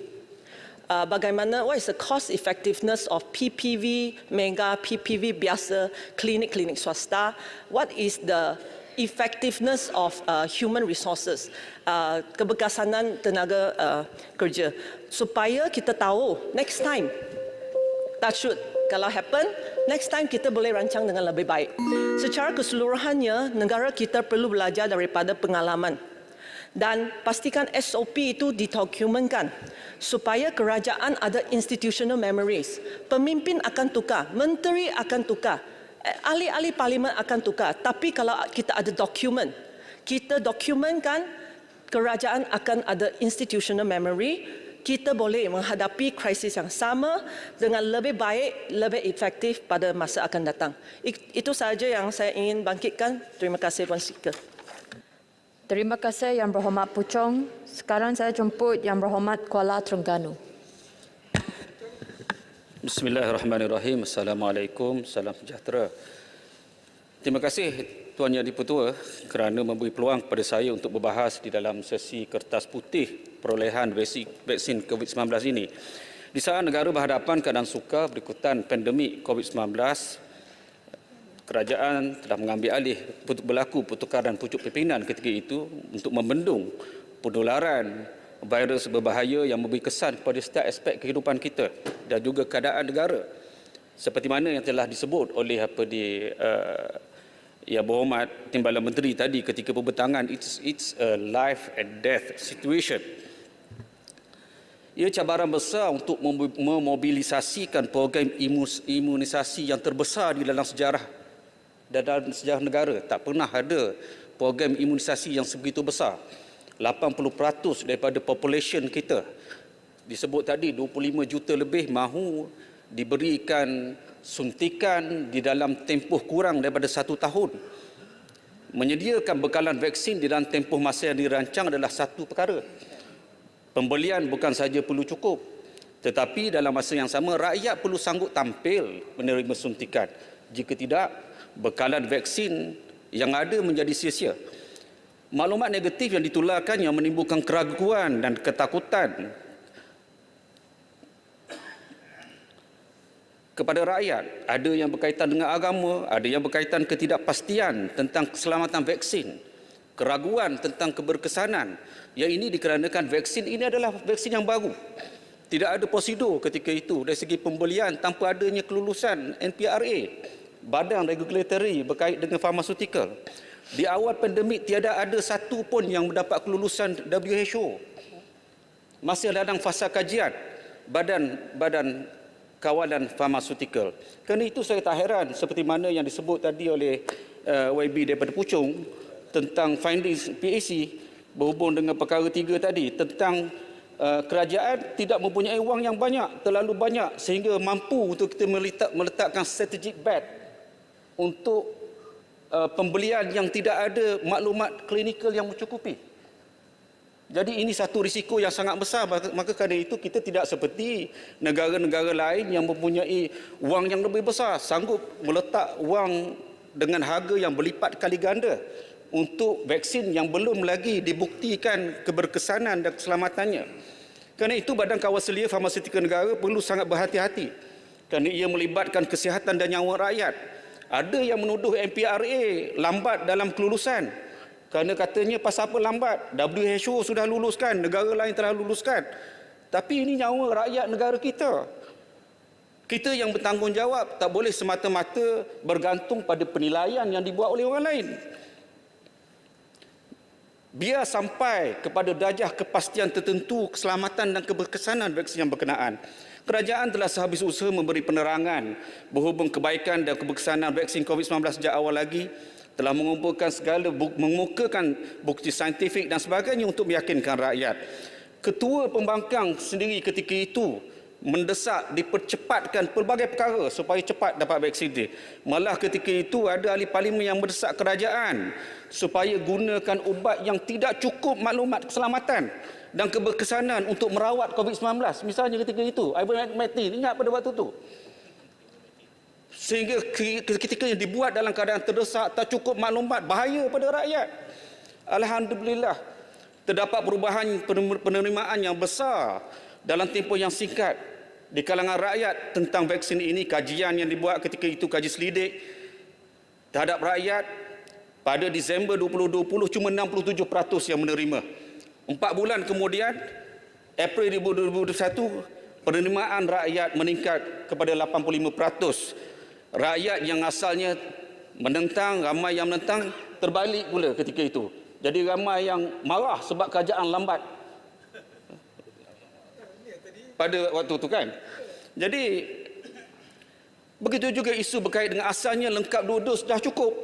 Bagaimana, what is the cost effectiveness of PPV mega, PPV biasa, klinik-klinik swasta? What is the effectiveness of human resources, keberkesanan tenaga kerja, supaya kita tahu next time, touch wood, kalau happen, next time kita boleh rancang dengan lebih baik. Secara keseluruhannya, negara kita perlu belajar daripada pengalaman dan pastikan SOP itu didokumentkan supaya kerajaan ada institutional memories. Pemimpin akan tukar, menteri akan tukar, ahli-ahli parlimen akan tukar. Tapi kalau kita ada dokumen, kita dokumentkan, kerajaan akan ada institutional memory. Kita boleh menghadapi krisis yang sama dengan lebih baik, lebih efektif pada masa akan datang. Itu sahaja yang saya ingin bangkitkan. Terima kasih, Puan Speaker. Terima kasih Yang Berhormat Puchong. Sekarang saya jemput Yang Berhormat Kuala Terengganu. Bismillahirrahmanirrahim. Assalamualaikum. Salam sejahtera. Terima kasih Tuan Yang Dipertua kerana memberi peluang kepada saya untuk berbahas di dalam sesi kertas putih perolehan vaksin COVID-19 ini. Di saat negara berhadapan keadaan sukar berikutan pandemik COVID-19, kerajaan telah mengambil alih berlaku pertukaran pucuk pimpinan ketika itu untuk membendung penularan virus berbahaya yang memberi kesan kepada setiap aspek kehidupan kita dan juga keadaan negara. Seperti mana yang telah disebut oleh Yang Berhormat Timbalan Menteri tadi ketika pembentangan, it's a life and death situation. Ia cabaran besar untuk memobilisasikan program imunisasi yang terbesar di dalam sejarah dan dalam sejarah negara. Tak pernah ada program imunisasi yang sebegitu besar. 80% daripada population kita, disebut tadi 25 juta lebih mahu diberikan suntikan di dalam tempoh kurang daripada 1 tahun. Menyediakan bekalan vaksin di dalam tempoh masa yang dirancang adalah satu perkara. Pembelian bukan sahaja perlu cukup, tetapi dalam masa yang sama rakyat perlu sanggup tampil menerima suntikan. Jika tidak, bekalan vaksin yang ada menjadi sia-sia. Maklumat negatif yang ditularkan yang menimbulkan keraguan dan ketakutan kepada rakyat. Ada yang berkaitan dengan agama, ada yang berkaitan ketidakpastian tentang keselamatan vaksin, keraguan tentang keberkesanan. Yang ini dikarenakan vaksin ini adalah vaksin yang baru. Tidak ada prosedur ketika itu dari segi pembelian tanpa adanya kelulusan NPRA, Badan Regulatory berkait dengan farmaceutical. Di awal pandemik tiada ada satu pun yang mendapat kelulusan WHO. Masih dalam fasa kajian Badan Kawalan Farmaceutical. Kerana itu saya tak heran seperti mana yang disebut tadi oleh YB daripada Puchong tentang findings PAC berhubung dengan perkara 3 tadi tentang kerajaan tidak mempunyai wang yang banyak, terlalu banyak sehingga mampu untuk kita meletakkan strategic bet untuk pembelian yang tidak ada maklumat klinikal yang mencukupi. Jadi ini satu risiko yang sangat besar. Maka kerana itu kita tidak seperti negara-negara lain yang mempunyai wang yang lebih besar, sanggup meletak wang dengan harga yang berlipat kali ganda untuk vaksin yang belum lagi dibuktikan keberkesanan dan keselamatannya. Kerana itu Badan Kawal Selia Farmaseutika Negara perlu sangat berhati-hati kerana ia melibatkan kesihatan dan nyawa rakyat. Ada yang menuduh NPRA lambat dalam kelulusan. Kerana katanya pasal apa lambat? WHO sudah luluskan, negara lain telah luluskan. Tapi ini nyawa rakyat negara kita. Kita yang bertanggungjawab tak boleh semata-mata bergantung pada penilaian yang dibuat oleh orang lain. Biar sampai kepada darjah kepastian tertentu keselamatan dan keberkesanan vaksin yang berkenaan. Kerajaan telah sehabis usaha memberi penerangan berhubung kebaikan dan keberkesanan vaksin COVID-19 sejak awal lagi, telah mengumpulkan segala mengemukakan bukti saintifik dan sebagainya untuk meyakinkan rakyat. Ketua Pembangkang sendiri ketika itu mendesak dipercepatkan pelbagai perkara supaya cepat dapat vaksin ini. Malah ketika itu ada ahli parlimen yang mendesak kerajaan supaya gunakan ubat yang tidak cukup maklumat keselamatan dan keberkesanan untuk merawat COVID-19. Misalnya ketika itu, ivermectin, ingat pada waktu itu. Sehingga ketika yang dibuat dalam keadaan terdesak, tak cukup maklumat, bahaya pada rakyat. Alhamdulillah, terdapat perubahan penerimaan yang besar dalam tempoh yang singkat di kalangan rakyat tentang vaksin ini. Kajian yang dibuat ketika itu, kaji selidik terhadap rakyat, pada Disember 2020 cuma 67% yang menerima. 4 bulan kemudian, April 2021, penerimaan rakyat meningkat kepada 85%. Rakyat yang asalnya menentang, ramai yang menentang, terbalik pula ketika itu. Jadi ramai yang marah sebab kerajaan lambat pada waktu itu kan. Jadi begitu juga isu berkait dengan asalnya lengkap 2 dos dah cukup.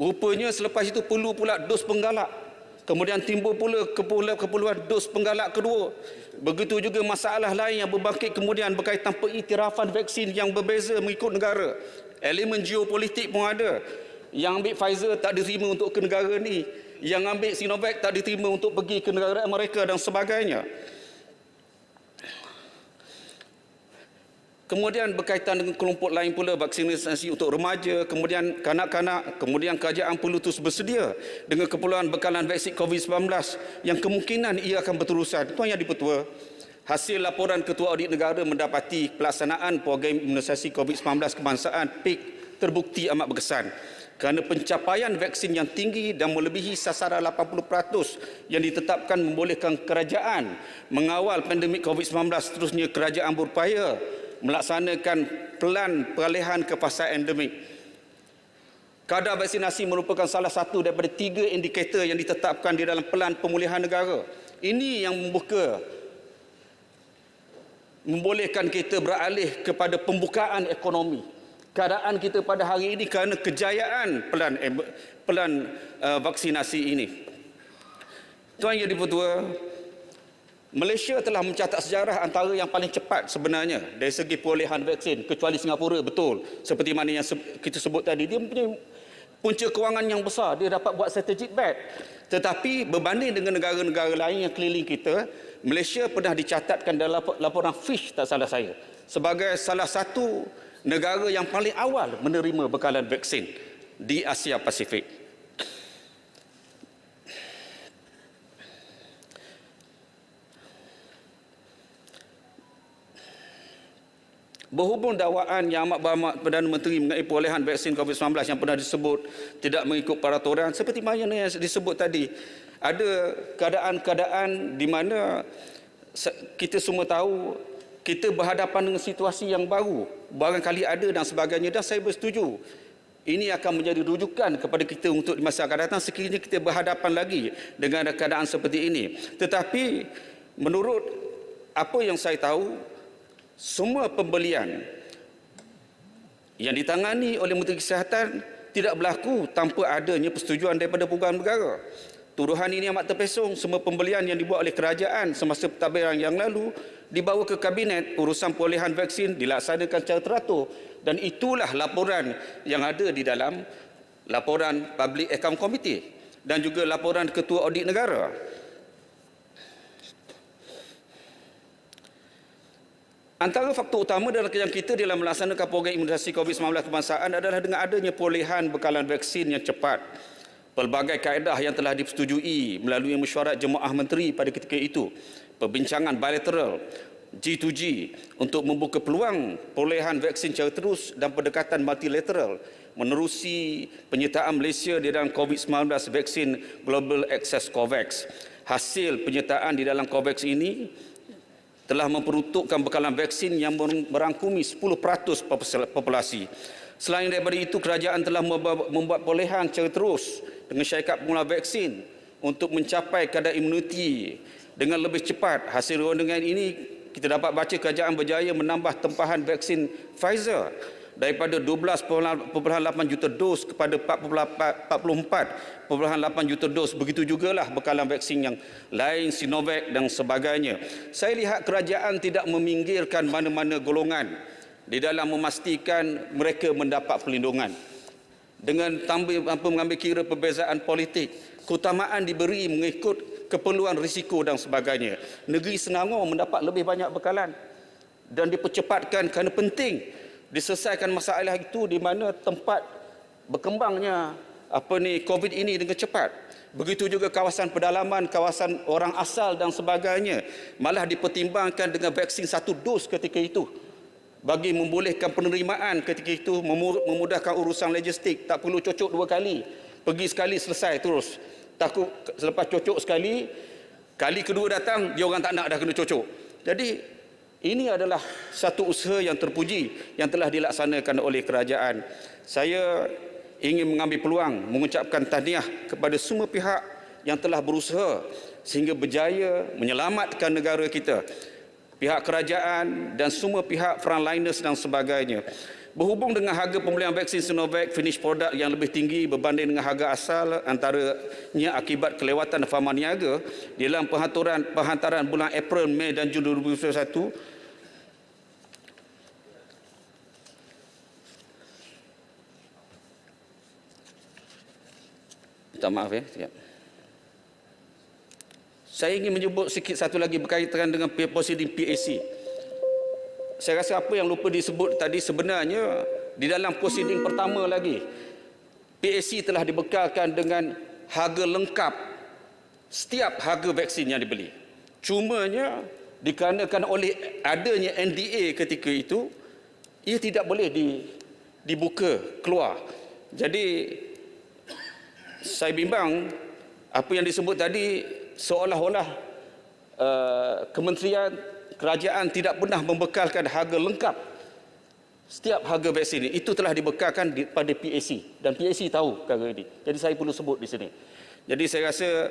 Rupanya selepas itu perlu pula dos penggalak. Kemudian timbul pula keperluan dos penggalak kedua. Begitu juga masalah lain yang berbangkit kemudian berkaitan pengiktirafan vaksin yang berbeza mengikut negara. Elemen geopolitik pun ada. Yang ambil Pfizer tak diterima untuk ke negara ni. Yang ambil Sinovac tak diterima untuk pergi ke negara Amerika dan sebagainya. Kemudian berkaitan dengan kelompok lain pula, vaksinasi untuk remaja, kemudian kanak-kanak, kemudian kerajaan perlu terus bersedia dengan keperluan bekalan vaksin COVID-19 yang kemungkinan ia akan berterusan. Tuan Yang di-Pertua, hasil laporan Ketua Audit Negara mendapati pelaksanaan program imunisasi COVID-19 kebangsaan PIK terbukti amat berkesan kerana pencapaian vaksin yang tinggi dan melebihi sasaran 80% yang ditetapkan membolehkan kerajaan mengawal pandemik COVID-19. Seterusnya, kerajaan berupaya melaksanakan pelan peralihan ke fasa endemik. Kadar vaksinasi merupakan salah satu daripada 3 indikator yang ditetapkan di dalam pelan pemulihan negara. Ini yang membolehkan kita beralih kepada pembukaan ekonomi. Keadaan kita pada hari ini kerana kejayaan pelan vaksinasi ini. Tuan Yang di-Pertua, Malaysia telah mencatat sejarah antara yang paling cepat sebenarnya dari segi perolehan vaksin, kecuali Singapura, betul. Seperti mana yang kita sebut tadi, dia mempunyai punca kewangan yang besar, dia dapat buat strategic bet. Tetapi berbanding dengan negara-negara lain yang keliling kita, Malaysia pernah dicatatkan dalam laporan Fish, tak salah saya, sebagai salah satu negara yang paling awal menerima bekalan vaksin di Asia Pasifik. Berhubung dakwaan yang amat berhormat Perdana Menteri mengenai perolehan vaksin COVID-19 yang pernah disebut tidak mengikut peraturan, seperti mana yang disebut tadi, ada keadaan-keadaan di mana kita semua tahu kita berhadapan dengan situasi yang baru, barangkali ada dan sebagainya, dan saya bersetuju ini akan menjadi rujukan kepada kita untuk di masa akan datang sekiranya kita berhadapan lagi dengan keadaan seperti ini. Tetapi menurut apa yang saya tahu, semua pembelian yang ditangani oleh Menteri Kesihatan tidak berlaku tanpa adanya persetujuan daripada peguam negara. Tuduhan ini amat terpesong. Semua pembelian yang dibuat oleh kerajaan semasa pentadbiran yang lalu dibawa ke Kabinet. Urusan perolehan vaksin dilaksanakan secara teratur. Dan itulah laporan yang ada di dalam laporan Public Account Committee dan juga laporan Ketua Audit Negara. Antara faktor utama dalam kerjaan kita dalam melaksanakan program imunisasi COVID-19 kebangsaan adalah dengan adanya perolehan bekalan vaksin yang cepat. Pelbagai kaedah yang telah disetujui melalui mesyuarat Jemaah Menteri pada ketika itu, perbincangan bilateral, G2G untuk membuka peluang perolehan vaksin secara terus dan pendekatan multilateral menerusi penyertaan Malaysia di dalam COVID-19 vaksin Global Access COVAX. Hasil penyertaan di dalam COVAX ini telah memperuntukkan bekalan vaksin yang merangkumi 10% populasi. Selain daripada itu, kerajaan telah membuat perolehan secara terus dengan syarikat pengelola vaksin untuk mencapai kadar imuniti dengan lebih cepat. Hasil rundingan ini kita dapat baca kerajaan berjaya menambah tempahan vaksin Pfizer daripada 12.8 juta dos kepada 44.8 juta dos. Begitu jugalah bekalan vaksin yang lain, Sinovac dan sebagainya. Saya lihat kerajaan tidak meminggirkan mana-mana golongan di dalam memastikan mereka mendapat perlindungan. Dengan tanpa mengambil kira perbezaan politik, keutamaan diberi mengikut keperluan risiko dan sebagainya. Negeri Selangor mendapat lebih banyak bekalan dan dipercepatkan kerana penting diselesaikan masalah itu di mana tempat berkembangnya COVID ini dengan cepat. Begitu juga kawasan pedalaman, kawasan orang asal dan sebagainya malah dipertimbangkan dengan vaksin 1 dos ketika itu bagi membolehkan penerimaan ketika itu, memudahkan urusan logistik, tak perlu cocok 2 kali, pergi sekali selesai terus. Takut selepas cocok sekali, kali kedua datang dia orang tak nak dah kena cocok. Jadi ini adalah satu usaha yang terpuji yang telah dilaksanakan oleh kerajaan. Saya ingin mengambil peluang mengucapkan tahniah kepada semua pihak yang telah berusaha sehingga berjaya menyelamatkan negara kita. Pihak kerajaan dan semua pihak frontliners dan sebagainya. Berhubung dengan harga pembelian vaksin Sinovac finish product yang lebih tinggi berbanding dengan harga asal, antaranya akibat kelewatan fama niaga di dalam penghantaran bulan April, Mei dan Jun 2021, minta maaf ya. Saya ingin menyebut sikit satu lagi berkaitan dengan prosiding PAC. Saya rasa apa yang lupa disebut tadi, sebenarnya di dalam prosiding pertama lagi, PAC telah dibekalkan dengan harga lengkap setiap harga vaksin yang dibeli. Cumanya dikarenakan oleh adanya NDA ketika itu, ia tidak boleh dibuka keluar. Jadi saya bimbang apa yang disebut tadi seolah-olah kementerian kerajaan tidak pernah membekalkan harga lengkap setiap harga vaksin ini. Itu telah dibekalkan pada PAC dan PAC tahu perkara ini. Jadi saya perlu sebut di sini. Jadi saya rasa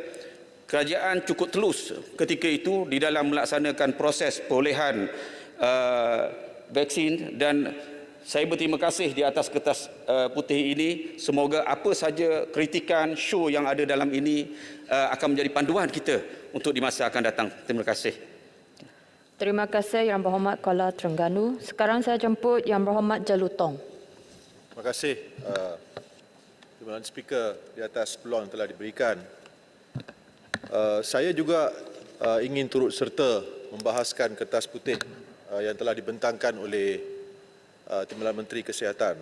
kerajaan cukup telus ketika itu di dalam melaksanakan proses perolehan vaksin, dan saya berterima kasih di atas kertas putih ini. Semoga apa saja kritikan show yang ada dalam ini akan menjadi panduan kita untuk di masa akan datang. Terima kasih. Terima kasih Yang Berhormat Kuala Terengganu. Sekarang saya jemput Yang Berhormat Jelutong. Terima kasih Timbalan Speaker di atas peluang yang telah diberikan. Saya juga ingin turut serta membahaskan kertas putih yang telah dibentangkan oleh Timbalan Menteri Kesihatan.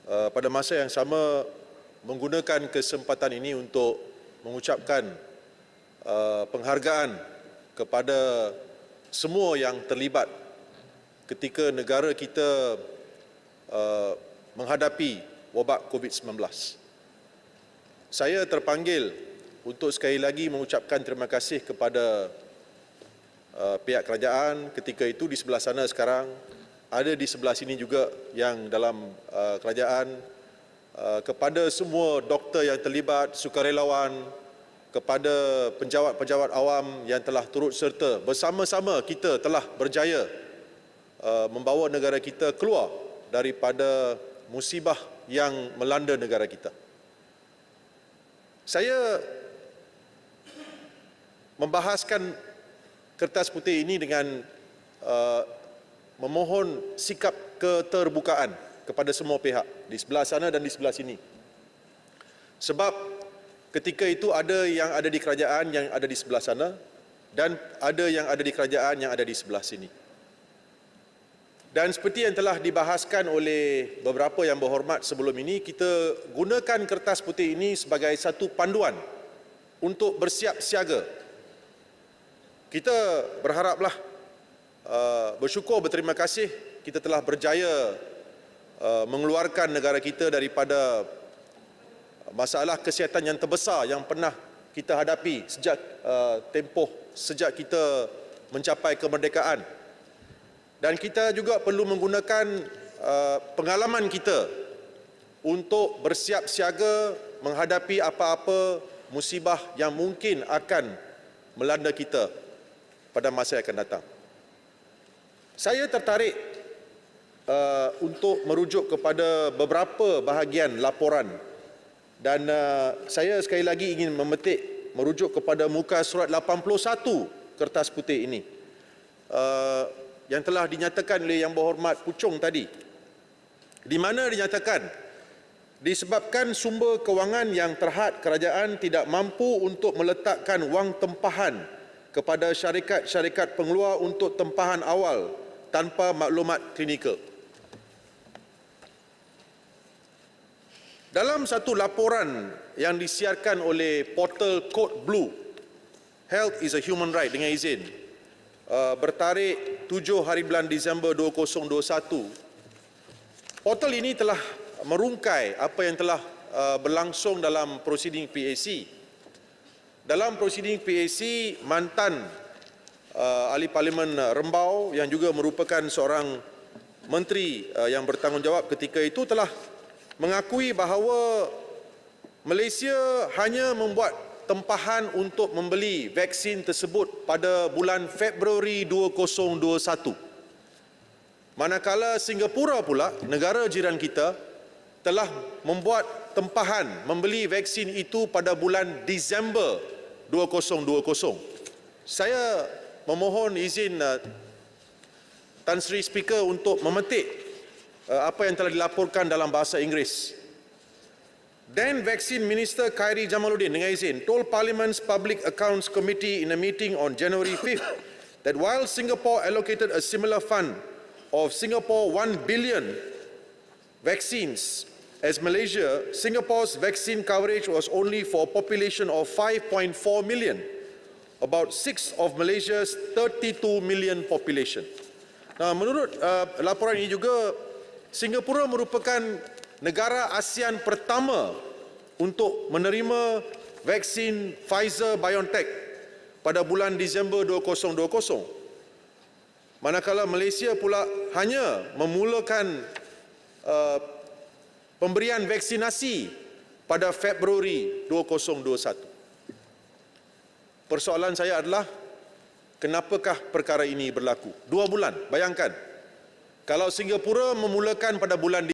Pada masa yang sama, menggunakan kesempatan ini untuk mengucapkan penghargaan kepada semua yang terlibat ketika negara kita menghadapi wabak COVID-19. Saya terpanggil untuk sekali lagi mengucapkan terima kasih kepada pihak kerajaan ketika itu di sebelah sana sekarang, ada di sebelah sini juga yang dalam kerajaan, kepada semua doktor yang terlibat, sukarelawan, kepada penjawat-penjawat awam yang telah turut serta. Bersama-sama kita telah berjaya membawa negara kita keluar daripada musibah yang melanda negara kita. Saya membahaskan kertas putih ini dengan memohon sikap keterbukaan kepada semua pihak di sebelah sana dan di sebelah sini. Sebab ketika itu ada yang ada di kerajaan yang ada di sebelah sana dan ada yang ada di kerajaan yang ada di sebelah sini. Dan seperti yang telah dibahaskan oleh beberapa yang berhormat sebelum ini, kita gunakan kertas putih ini sebagai satu panduan untuk bersiap siaga. Kita berharaplah, bersyukur, berterima kasih kita telah berjaya mengeluarkan negara kita daripada masalah kesihatan yang terbesar yang pernah kita hadapi sejak kita mencapai kemerdekaan. Dan kita juga perlu menggunakan pengalaman kita untuk bersiap siaga menghadapi apa-apa musibah yang mungkin akan melanda kita pada masa yang akan datang. Saya tertarik untuk merujuk kepada beberapa bahagian laporan. Dan saya sekali lagi ingin merujuk kepada muka surat 81 kertas putih ini yang telah dinyatakan oleh Yang Berhormat Puchong tadi, di mana dinyatakan disebabkan sumber kewangan yang terhad, kerajaan tidak mampu untuk meletakkan wang tempahan kepada syarikat-syarikat pengeluar untuk tempahan awal tanpa maklumat klinikal. Dalam satu laporan yang disiarkan oleh portal Code Blue, Health is a Human Right dengan izin, bertarikh 7 hari bulan Disember 2021, portal ini telah merungkai apa yang telah berlangsung dalam prosiding PAC. Dalam prosiding PAC, mantan ahli Parlimen Rembau yang juga merupakan seorang menteri yang bertanggungjawab ketika itu telah mengakui bahawa Malaysia hanya membuat tempahan untuk membeli vaksin tersebut pada bulan Februari 2021. Manakala Singapura pula, negara jiran kita, telah membuat tempahan membeli vaksin itu pada bulan Disember 2020. Saya memohon izin Tan Sri Speaker untuk memetik apa yang telah dilaporkan dalam bahasa Inggeris. Then Vaccine Minister Khairi Jamaluddin dengan izin told Parliament's Public Accounts Committee in a meeting on January 5th that while Singapore allocated a similar fund of Singapore 1 billion vaccines as Malaysia, Singapore's vaccine coverage was only for a population of 5.4 million, about 6 of Malaysia's 32 million population. Nah, menurut laporan ini juga Singapura merupakan negara ASEAN pertama untuk menerima vaksin Pfizer-BioNTech pada bulan Disember 2020. Manakala Malaysia pula hanya memulakan pemberian vaksinasi pada Februari 2021. Persoalan saya adalah, kenapakah perkara ini berlaku? 2 bulan, bayangkan. Kalau Singapura memulakan pada bulan